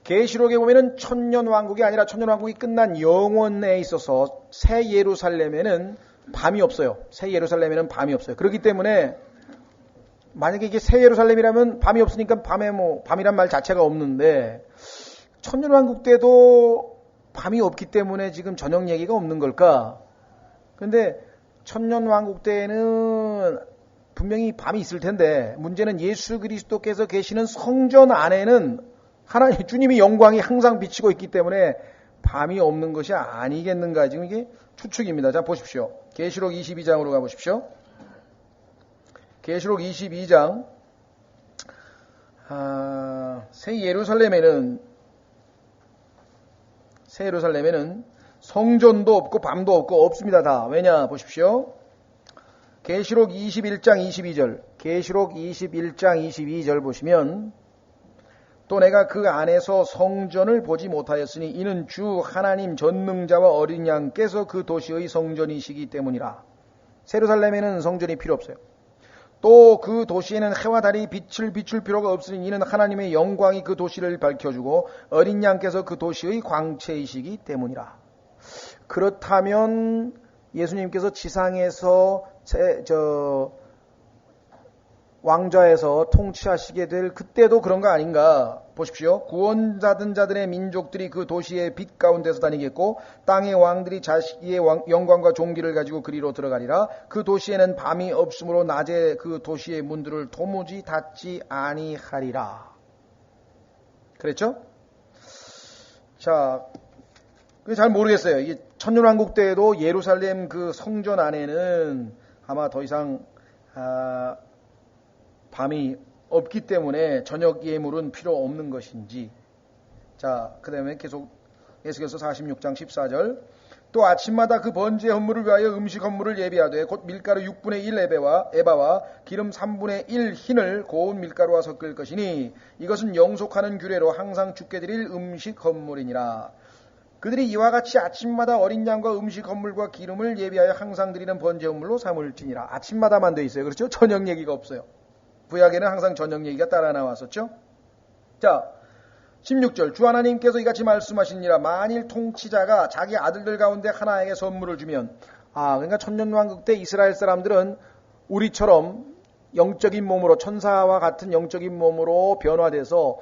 계시록에 보면은 천년왕국이 아니라 천년왕국이 끝난 영원에 있어서 새 예루살렘에는 밤이 없어요. 새 예루살렘에는 밤이 없어요. 그렇기 때문에 만약에 이게 새 예루살렘이라면 밤이 없으니까 밤이란 말 자체가 없는데 천년왕국 때도 밤이 없기 때문에 지금 저녁 얘기가 없는 걸까? 근데 천년왕국 때에는 분명히 밤이 있을 텐데 문제는 예수 그리스도께서 계시는 성전 안에는 하나님 주님이 영광이 항상 비치고 있기 때문에 밤이 없는 것이 아니겠는가? 지금 이게 추측입니다. 자, 보십시오. 계시록 22장으로 가보십시오. 계시록 22장 새 예루살렘에는 성전도 없고 밤도 없고 없습니다. 다. 왜냐 보십시오. 계시록 21장 22절 계시록 21장 22절 보시면 또 내가 그 안에서 성전을 보지 못하였으니 이는 주 하나님 전능자와 어린 양께서 그 도시의 성전이시기 때문이라. 예루살렘에는 성전이 필요 없어요. 또 그 도시에는 해와 달이 빛을 비출 필요가 없으니 이는 하나님의 영광이 그 도시를 밝혀주고 어린 양께서 그 도시의 광채이시기 때문이라. 그렇다면 예수님께서 지상에서 왕좌에서 통치하시게 될 그때도 그런 거 아닌가 보십시오. 구원받은 자들의 민족들이 그 도시의 빛 가운데서 다니겠고 땅의 왕들이 자기의 영광과 존귀를 가지고 그리로 들어가리라. 그 도시에는 밤이 없으므로 낮에 그 도시의 문들을 도무지 닫지 아니하리라. 그랬죠? 자, 잘 모르겠어요. 이게 천년왕국 때에도 예루살렘 그 성전 안에는 아마 더 이상 밤이 없기 때문에 저녁 예물은 필요 없는 것인지. 자, 그 다음에 계속 에스겔서 46장 14절. 또 아침마다 그 번제 헌물을 위하여 음식 헌물을 예비하되 곧 밀가루 6분의 1 에바와 기름 3분의 1 흰을 고운 밀가루와 섞을 것이니 이것은 영속하는 규례로 항상 주께 드릴 음식 헌물이니라. 그들이 이와 같이 아침마다 어린 양과 음식 헌물과 기름을 예비하여 항상 드리는 번제 헌물로 삼을지니라. 아침마다만 돼 있어요. 그렇죠? 저녁 얘기가 없어요. 구약에는 항상 저녁 얘기가 따라 나왔었죠. 자, 16절. 주 하나님께서 이같이 말씀하시니라. 만일 통치자가 자기 아들들 가운데 하나에게 선물을 주면, 그러니까 천년왕국 때 이스라엘 사람들은 우리처럼 영적인 몸으로, 천사와 같은 영적인 몸으로 변화돼서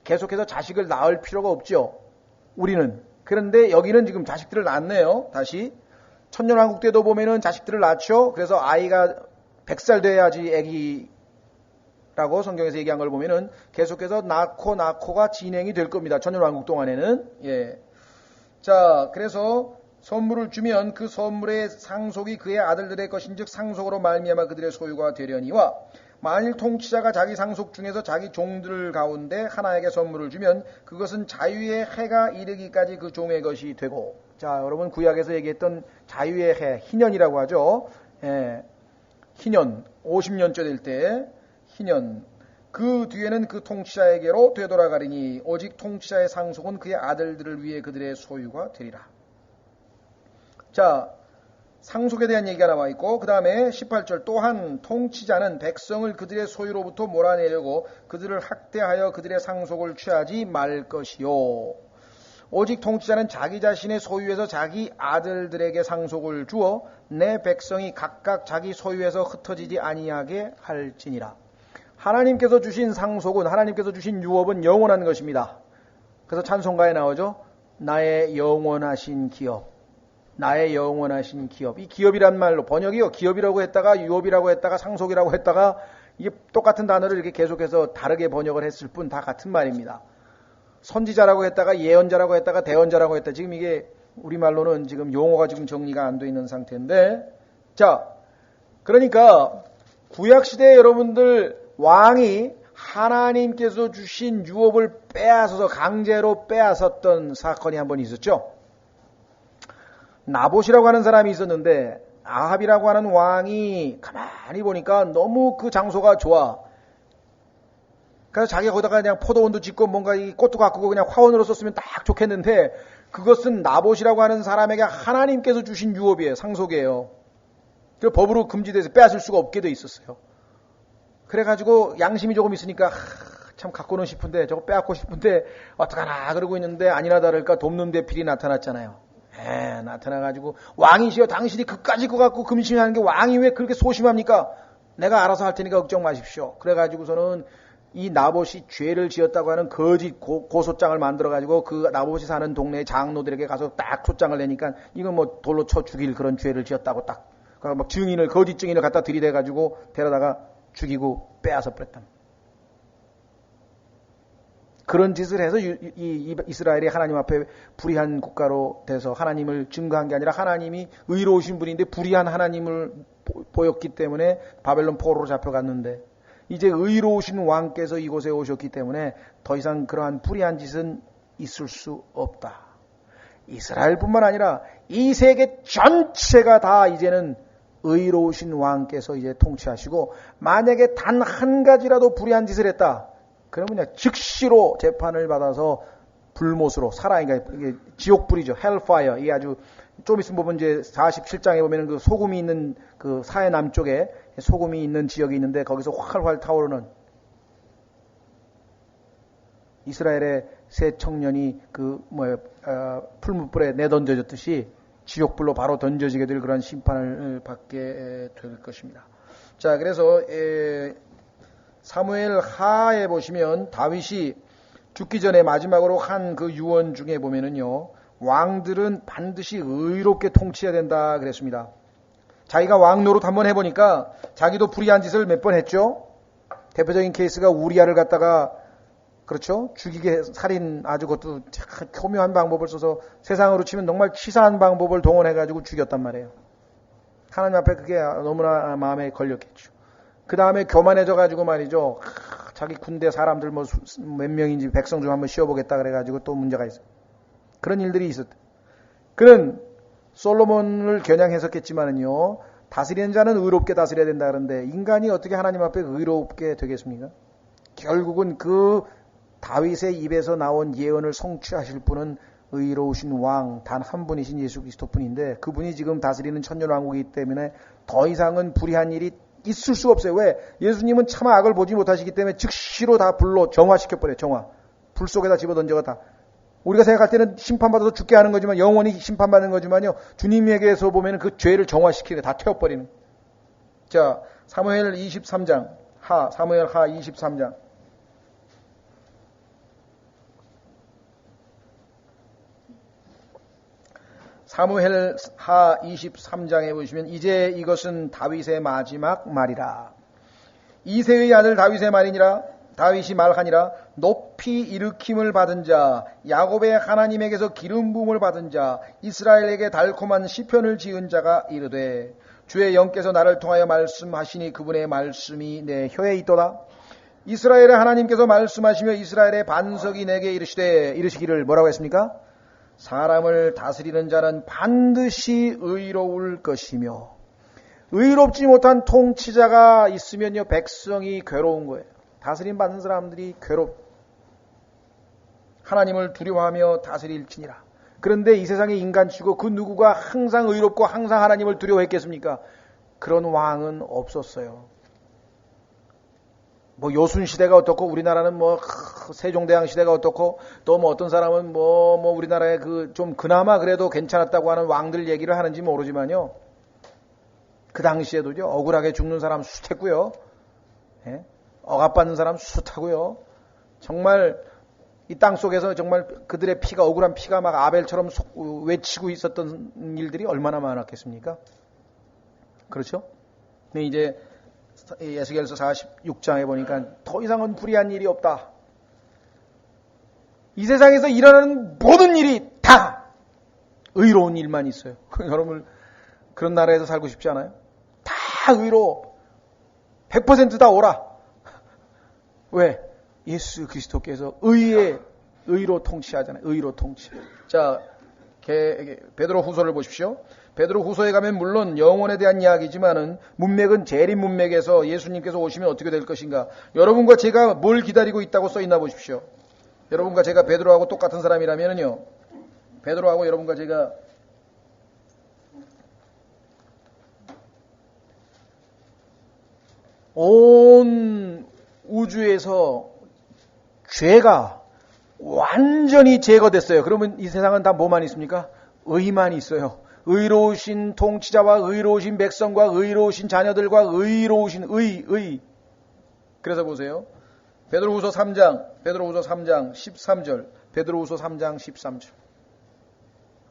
계속해서 자식을 낳을 필요가 없죠. 우리는. 그런데 여기는 지금 자식들을 낳네요. 다시. 천년왕국 때도 보면은 자식들을 낳죠. 그래서 아이가 100살 돼야지 애기라고 성경에서 얘기한 걸 보면은 계속해서 낳고가 진행이 될 겁니다. 천년왕국 동안에는. 예. 자, 그래서 선물을 주면 그 선물의 상속이 그의 아들들의 것인즉 상속으로 말미암아 그들의 소유가 되려니와 만일 통치자가 자기 상속 중에서 자기 종들 가운데 하나에게 선물을 주면 그것은 자유의 해가 이르기까지 그 종의 것이 되고. 자, 여러분 구약에서 얘기했던 자유의 해, 희년이라고 하죠. 예, 희년 50년째 될 때 희년. 그 뒤에는 그 통치자에게로 되돌아가리니 오직 통치자의 상속은 그의 아들들을 위해 그들의 소유가 되리라. 자, 상속에 대한 얘기가 나와 있고 그 다음에 18절. 또한 통치자는 백성을 그들의 소유로부터 몰아내려고 그들을 학대하여 그들의 상속을 취하지 말 것이요. 오직 통치자는 자기 자신의 소유에서 자기 아들들에게 상속을 주어 내 백성이 각각 자기 소유에서 흩어지지 아니하게 할지니라. 하나님께서 주신 상속은, 하나님께서 주신 유업은 영원한 것입니다. 그래서 찬송가에 나오죠. 나의 영원하신 기업. 나의 영원하신 기업. 이 기업이란 말로 번역이요. 기업이라고 했다가 유업이라고 했다가 상속이라고 했다가 이게 똑같은 단어를 이렇게 계속해서 다르게 번역을 했을 뿐 다 같은 말입니다. 선지자라고 했다가 예언자라고 했다가 대언자라고 했다. 지금 이게 우리말로는 지금 용어가 지금 정리가 안 돼 있는 상태인데, 자, 그러니까 구약시대에 여러분들 왕이 하나님께서 주신 유업을 빼앗아서 강제로 빼앗았던 사건이 한 번 있었죠. 나봇이라고 하는 사람이 있었는데 아합이라고 하는 왕이 가만히 보니까 너무 그 장소가 좋아. 그래서 자기가 거기다가 그냥 포도원도 짓고 뭔가 이 꽃도 가꾸고 그냥 화원으로 썼으면 딱 좋겠는데 그것은 나봇이라고 하는 사람에게 하나님께서 주신 유업이에요. 상속이에요. 그 법으로 금지돼서 빼앗을 수가 없게 돼 있었어요. 그래가지고 양심이 조금 있으니까 참 갖고는 싶은데 저거 빼앗고 싶은데 어떡하나 그러고 있는데 아니나 다를까 돕는 대필이 나타났잖아요. 나타나가지고 왕이시여 당신이 그까짓 것 갖고 금심하는 게 왕이 왜 그렇게 소심합니까? 내가 알아서 할 테니까 걱정 마십시오. 그래가지고서는 이 나봇이 죄를 지었다고 하는 거짓 고소장을 만들어가지고 그 나봇이 사는 동네 장로들에게 가서 딱 소장을 내니까 이건 뭐 돌로 쳐 죽일 그런 죄를 지었다고 딱 막 증인을 거짓 증인을 갖다 들이대가지고 데려다가 죽이고 빼앗아 버렸다. 그런 짓을 해서 이 이스라엘이 하나님 앞에 불의한 국가로 돼서 하나님을 증거한 게 아니라 하나님이 의로우신 분인데 불의한 하나님을 보였기 때문에 바벨론 포로로 잡혀갔는데 이제 의로우신 왕께서 이곳에 오셨기 때문에 더 이상 그러한 불의한 짓은 있을 수 없다. 이스라엘뿐만 아니라 이 세계 전체가 다 이제는 의로우신 왕께서 이제 통치하시고 만약에 단 한 가지라도 불의한 짓을 했다. 그러면 즉시로 재판을 받아서 불못으로 그러니까 이게 지옥불이죠. 헬파이어. 이게 아주 좀 있으면 보면 이제 47장에 보면은 그 소금이 있는 그 사해 남쪽에 소금이 있는 지역이 있는데 거기서 활활 타오르는 이스라엘의 새 청년이 풀무불에 내던져졌듯이 지옥불로 바로 던져지게 될 그런 심판을 받게 될 것입니다. 자, 그래서 사무엘 하에 보시면 다윗이 죽기 전에 마지막으로 한 그 유언 중에 보면은요, 왕들은 반드시 의롭게 통치해야 된다 그랬습니다. 자기가 왕 노릇 한번 해보니까 자기도 불의한 짓을 몇 번 했죠. 대표적인 케이스가 우리아를 갖다가 그렇죠? 죽이게 살인 아주 그것도 참 교묘한 방법을 써서 세상으로 치면 정말 치사한 방법을 동원해가지고 죽였단 말이에요. 하나님 앞에 그게 너무나 마음에 걸렸겠죠. 그 다음에 교만해져가지고 말이죠. 자기 군대 사람들 뭐 몇 명인지 백성 중 한번 씌워보겠다 그래가지고 또 문제가 있어요. 그런 일들이 있었다. 그는 솔로몬을 겨냥했었겠지만은요. 다스리는 자는 의롭게 다스려야 된다 그러는데 인간이 어떻게 하나님 앞에 의롭게 되겠습니까? 결국은 그 다윗의 입에서 나온 예언을 성취하실 분은 의로우신 왕 단 한 분이신 예수 그리스도 뿐인데 그분이 지금 다스리는 천년왕국이기 때문에 더 이상은 불의한 일이 있을 수 없어요. 왜? 예수님은 차마 악을 보지 못하시기 때문에 즉시로 다 불로 정화시켜버려요. 정화. 불 속에다 집어던져가 다. 우리가 생각할 때는 심판받아서 죽게 하는 거지만 영원히 심판받는 거지만요. 주님에게서 보면 그 죄를 정화시키게 다 태워버리는. 자, 사무엘 23장 사무엘 하 23장. 사무엘 하 23장에 보시면 이제 이것은 다윗의 마지막 말이라. 이새의 아들 다윗의 말이니라. 다윗이 말하니라. 높이 일으킴을 받은 자, 야곱의 하나님에게서 기름 부음을 받은 자, 이스라엘에게 달콤한 시편을 지은 자가 이르되 주의 영께서 나를 통하여 말씀하시니 그분의 말씀이 내 혀에 있도다. 이스라엘의 하나님께서 말씀하시며 이스라엘의 반석이 내게 이르시기를 뭐라고 했습니까? 사람을 다스리는 자는 반드시 의로울 것이며 의롭지 못한 통치자가 있으면요 백성이 괴로운 거예요. 다스림 받는 사람들이 하나님을 두려워하며 다스릴지니라. 그런데 이 세상의 인간치고 그 누구가 항상 의롭고 항상 하나님을 두려워했겠습니까? 그런 왕은 없었어요. 뭐 요순 시대가 어떻고 우리나라는 뭐 세종대왕 시대가 어떻고 또 뭐 어떤 사람은 뭐 우리나라에 그 좀 그나마 그래도 괜찮았다고 하는 왕들 얘기를 하는지 모르지만요. 그 당시에도요 억울하게 죽는 사람 숱했고요. 예? 억압받는 사람 숱하고요. 정말 이 땅 속에서 정말 그들의 피가 억울한 피가 막 아벨처럼 외치고 있었던 일들이 얼마나 많았겠습니까? 그렇죠? 근데 이제 에스겔서 46장에 보니까 더 이상은 불의한 일이 없다. 이 세상에서 일어나는 모든 일이 다 의로운 일만 있어요. 여러분 그런 나라에서 살고 싶지 않아요? 다 의로워. 100% 다 오라. 왜? 예수 그리스도께서 의로 통치하잖아요. 의로 통치. 자, 베드로 후서를 보십시오. 베드로 후서에 가면 물론 영혼에 대한 이야기지만은 문맥은 재림 문맥에서 예수님께서 오시면 어떻게 될 것인가. 여러분과 제가 뭘 기다리고 있다고 써 있나 보십시오. 여러분과 제가 베드로하고 똑같은 사람이라면은요. 베드로하고 여러분과 제가 온 우주에서 죄가 완전히 제거됐어요. 그러면 이 세상은 다 뭐만 있습니까? 의만 있어요. 의로우신 통치자와 의로우신 백성과 의로우신 자녀들과 의로우신 의. 그래서 보세요. 베드로후서 3장 13절. 베드로후서 3장 13절.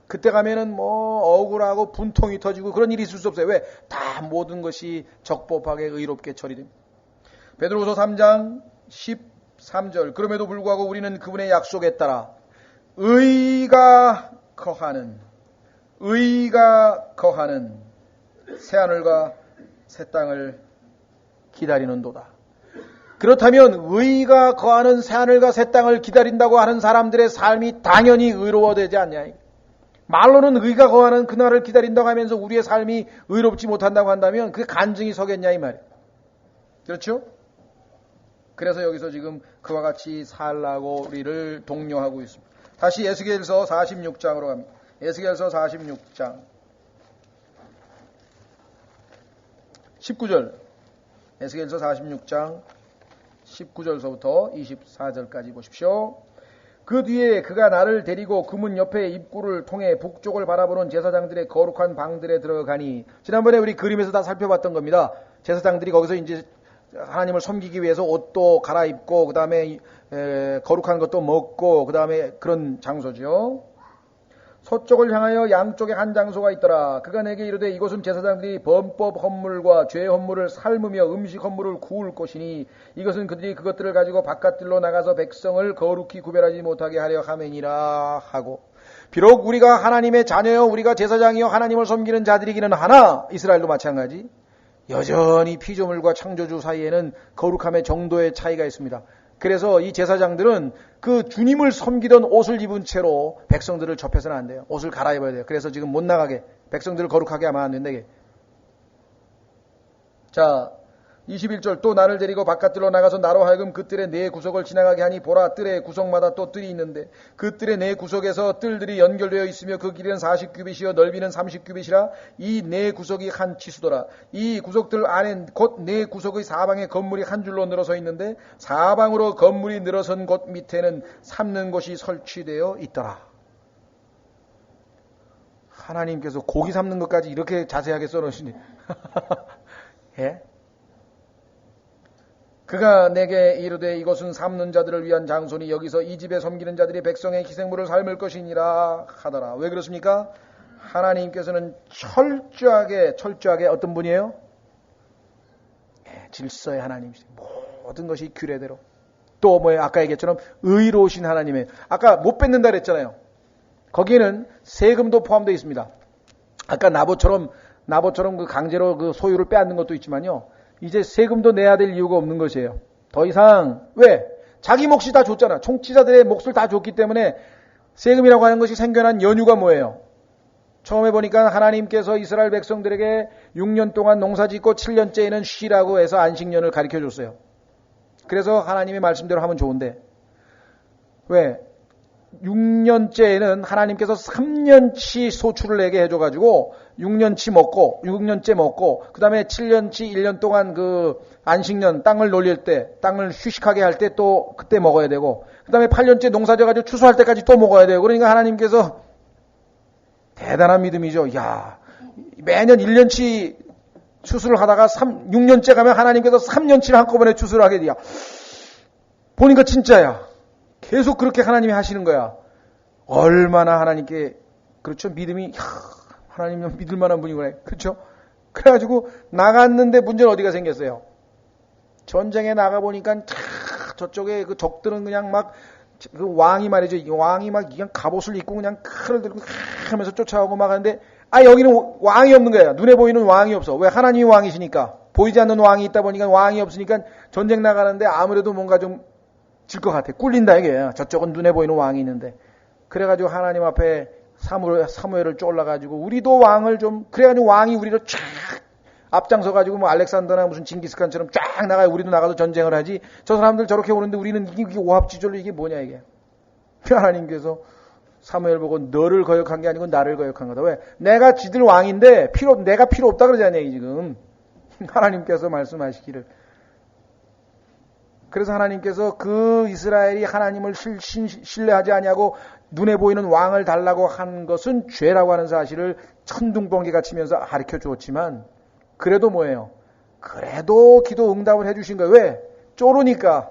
그때 가면은 뭐 억울하고 분통이 터지고 그런 일이 있을 수 없어요. 왜? 다 모든 것이 적법하게 의롭게 처리됩니다. 베드로후서 3장 13절. 그럼에도 불구하고 우리는 그분의 약속에 따라 의가 거하는 새하늘과 새 땅을 기다리는도다. 그렇다면 의가 거하는 새하늘과 새 땅을 기다린다고 하는 사람들의 삶이 당연히 의로워되지 않냐. 말로는 의가 거하는 그날을 기다린다고 하면서 우리의 삶이 의롭지 못한다고 한다면 그게 간증이 서겠냐 이 말이에요. 그렇죠? 그래서 여기서 지금 그와 같이 살라고 우리를 독려하고 있습니다. 다시 에스겔서 46장으로 갑니다. 에스겔서 46장 19절. 에스겔서 46장 19절서부터 24절까지 보십시오. 그 뒤에 그가 나를 데리고 그 문 옆에 입구를 통해 북쪽을 바라보는 제사장들의 거룩한 방들에 들어가니, 지난번에 우리 그림에서 다 살펴봤던 겁니다. 제사장들이 거기서 이제 하나님을 섬기기 위해서 옷도 갈아입고 그 다음에 거룩한 것도 먹고 그 다음에 그런 장소죠. 서쪽을 향하여 양쪽에 한 장소가 있더라. 그가 내게 이르되 이곳은 제사장들이 범법 헌물과 죄 헌물을 삶으며 음식 헌물을 구울 곳이니 이것은 그들이 그것들을 가지고 바깥들로 나가서 백성을 거룩히 구별하지 못하게 하려 함이니라 하고, 비록 우리가 하나님의 자녀여 우리가 제사장이여 하나님을 섬기는 자들이기는 하나 이스라엘도 마찬가지 여전히 피조물과 창조주 사이에는 거룩함의 정도의 차이가 있습니다. 그래서 이 제사장들은 그 주님을 섬기던 옷을 입은 채로 백성들을 접해서는 안 돼요. 옷을 갈아입어야 돼요. 그래서 지금 못 나가게, 백성들을 거룩하게 하면 안 된다게. 자, 21절, 또 나를 데리고 바깥들로 나가서 나로 하여금 그 뜰의 네 구석을 지나가게 하니 보라, 뜰의 구석마다 또 뜰이 있는데 그 뜰의 네 구석에서 뜰들이 연결되어 있으며 그 길이는 40규빗이요 넓이는 30규빗이라 이 네 구석이 한 치수더라. 이 구석들 안에 곧 네 구석의 사방에 건물이 한 줄로 늘어서 있는데 사방으로 건물이 늘어선 곳 밑에는 삶는 곳이 설치되어 있더라. 하나님께서 고기 삶는 것까지 이렇게 자세하게 써놓으시니 예? 그가 내게 이르되 이것은 삶는 자들을 위한 장소니 여기서 이 집에 섬기는 자들이 백성의 희생물을 삶을 것이니라 하더라. 왜 그렇습니까? 하나님께서는 철저하게 어떤 분이에요? 질서의 하나님이세요. 모든 것이 규례대로. 또 뭐예요? 아까 얘기했처럼 의로우신 하나님이에요. 아까 못 뺏는다 그랬잖아요. 거기에는 세금도 포함되어 있습니다. 아까 나보처럼 그 강제로 그 소유를 빼앗는 것도 있지만요. 이제 세금도 내야 될 이유가 없는 것이에요. 더 이상 왜? 자기 몫이 다 줬잖아. 총치자들의 몫을 다 줬기 때문에 세금이라고 하는 것이 생겨난 연유가 뭐예요? 처음에 보니까 하나님께서 이스라엘 백성들에게 6년 동안 농사짓고 7년째에는 쉬라고 해서 안식년을 가르쳐줬어요. 그래서 하나님의 말씀대로 하면 좋은데 왜? 6년째에는 하나님께서 3년치 소출을 내게 해줘가지고 6년째 먹고 그 다음에 7년치 1년 동안 그 안식년 땅을 놀릴 때 땅을 휴식하게 할 때 또 그때 먹어야 되고 그 다음에 8년째 농사져가지고 추수할 때까지 또 먹어야 돼요. 그러니까 하나님께서 대단한 믿음이죠. 야, 매년 1년치 추수를 하다가 6년째 가면 하나님께서 3년치를 한꺼번에 추수를 하게 돼요. 보니까 진짜야. 계속 그렇게 하나님이 하시는 거야. 얼마나 하나님께, 그렇죠? 믿음이, 하나님 믿을 만한 분이구나. 그렇죠? 그래가지고 나갔는데 문제는 어디가 생겼어요? 전쟁에 나가보니까 저쪽에 그 적들은 그냥 막, 그 왕이 말이죠. 왕이 막 그냥 갑옷을 입고 그냥 칼을 들고 하면서 쫓아오고 막 하는데, 여기는 왕이 없는 거야. 눈에 보이는 왕이 없어. 왜? 하나님이 왕이시니까. 보이지 않는 왕이 있다 보니까 왕이 없으니까 전쟁 나가는데 아무래도 뭔가 좀 질 것 같아. 꿀린다 이게. 저쪽은 눈에 보이는 왕이 있는데. 그래가지고 하나님 앞에 사무엘을 쫄라가지고 우리도 왕을 좀, 그래가지고 왕이 우리를 쫙 앞장서가지고 뭐 알렉산더나 무슨 징기스칸처럼 쫙 나가요. 우리도 나가서 전쟁을 하지. 저 사람들 저렇게 오는데 우리는 이게 오합지졸로 이게 뭐냐 이게. 하나님께서 사무엘 보고 너를 거역한 게 아니고 나를 거역한 거다. 왜? 내가 지들 왕인데 내가 필요 없다 그러지 않냐 지금. 하나님께서 말씀하시기를. 그래서 하나님께서 그 이스라엘이 하나님을 신뢰하지 아니하고 눈에 보이는 왕을 달라고 한 것은 죄라고 하는 사실을 천둥번개가 치면서 가르쳐 주었지만 그래도 뭐예요? 그래도 기도 응답을 해주신 거예요. 왜? 쪼르니까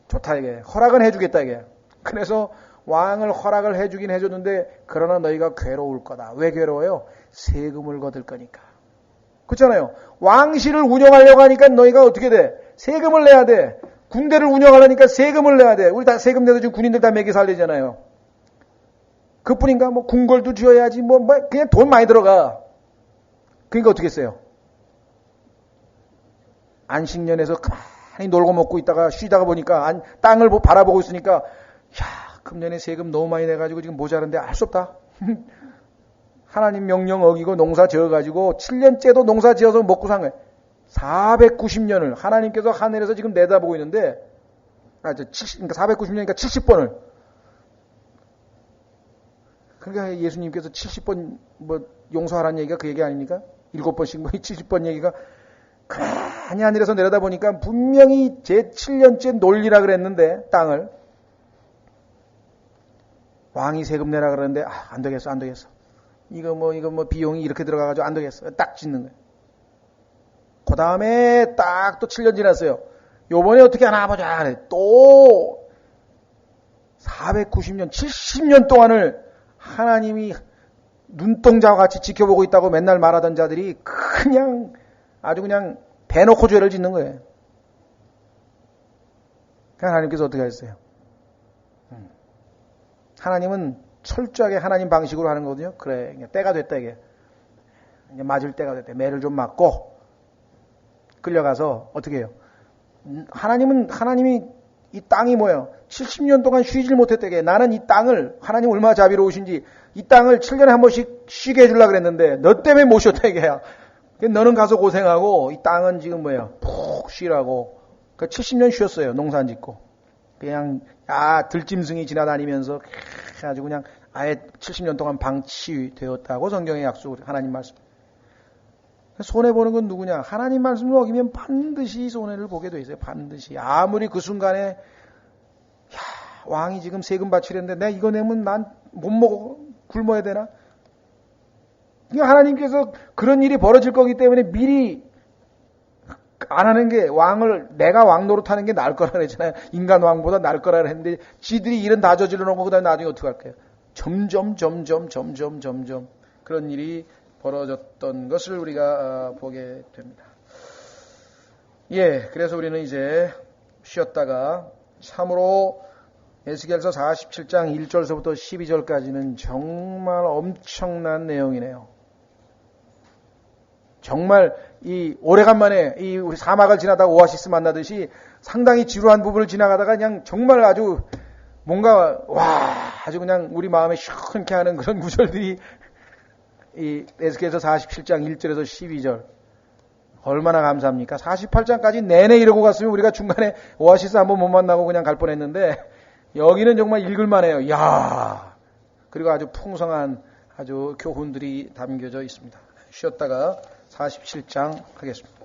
좋다 이게. 허락은 해주겠다 이게. 그래서 왕을 허락을 해주긴 해줬는데 그러나 너희가 괴로울 거다. 왜 괴로워요? 세금을 거둘 거니까. 그렇잖아요. 왕실을 운영하려고 하니까 너희가 어떻게 돼? 세금을 내야 돼. 군대를 운영하려니까 세금을 내야 돼. 우리 다 세금 내도 지금 군인들 다 먹여 살리잖아요. 그뿐인가? 뭐 궁궐도 지어야지. 뭐 그냥 돈 많이 들어가. 그러니까 어떻게 했어요? 안식년에서 가만히 놀고 먹고 있다가 쉬다가 보니까 땅을 바라보고 있으니까 야, 금년에 세금 너무 많이 내가지고 지금 모자란데 알 수 없다. 하나님 명령 어기고 농사 지어가지고 7년째도 농사 지어서 먹고 산 거예요. 490년을 하나님께서 하늘에서 지금 내다보고 있는데, 그러니까 490년이니까 70번을. 그러니까 예수님께서 70번 뭐 용서하라는 얘기가 그 얘기 아닙니까? 7번씩 뭐 70번 얘기가 가만히 하늘에서 내려다보니까 분명히 제 7년째 놀리라 그랬는데 땅을 왕이 세금 내라 그러는데 안 되겠어. 이거 뭐 비용이 이렇게 들어가가지고 안 되겠어. 딱 짓는 거예요. 그 다음에 딱 또 7년 지났어요. 요번에 어떻게 하나 보자. 그래. 또 490년, 70년 동안을 하나님이 눈동자와 같이 지켜보고 있다고 맨날 말하던 자들이 그냥 아주 그냥 대놓고 죄를 짓는 거예요. 하나님께서 어떻게 하셨어요? 하나님은 철저하게 하나님 방식으로 하는 거거든요. 그래, 때가 됐다 이게. 이제 맞을 때가 됐다. 매를 좀 맞고 끌려가서 어떻게 해요? 하나님이 이 땅이 뭐예요? 70년 동안 쉬질 못했다게. 나는 이 땅을 하나님 얼마나 자비로우신지 이 땅을 7년에 한 번씩 쉬게 해주려고 그랬는데 너 때문에 못 쉬었다 이게야. 너는 가서 고생하고 이 땅은 지금 뭐예요? 푹 쉬라고. 그 70년 쉬었어요. 농사 짓고. 그냥 들짐승이 지나다니면서 아주 그냥 아예 70년 동안 방치되었다고 성경의 약속을 하나님 말씀. 손해보는 건 누구냐? 하나님 말씀을 어기면 반드시 손해를 보게 돼 있어요. 반드시. 아무리 그 순간에 왕이 지금 세금 바치려는데 내가 이거 내면 난 못 먹어. 굶어야 되나? 하나님께서 그런 일이 벌어질 거기 때문에 미리 안 하는 게 내가 왕 노릇하는 게 나을 거라 그랬잖아요. 인간 왕보다 나을 거라 그랬는데 지들이 일은 다 저질러 놓고 그다음에 나중에 어떻게 할까요? 점점 그런 일이 벌어졌던 것을 우리가 보게 됩니다. 그래서 우리는 이제 쉬었다가 참으로 에스겔서 47장 1절서부터 12절까지는 정말 엄청난 내용이네요. 정말 오래간만에 우리 사막을 지나다가 오아시스 만나듯이 상당히 지루한 부분을 지나가다가 그냥 정말 아주 뭔가 아주 그냥 우리 마음에 시원케 하는 그런 구절들이 이 에스겔서 47장 1절에서 12절 얼마나 감사합니까? 48장까지 내내 이러고 갔으면 우리가 중간에 오아시스 한번 못 만나고 그냥 갈 뻔했는데 여기는 정말 읽을만해요. 그리고 아주 풍성한 아주 교훈들이 담겨져 있습니다. 쉬었다가 47장 하겠습니다.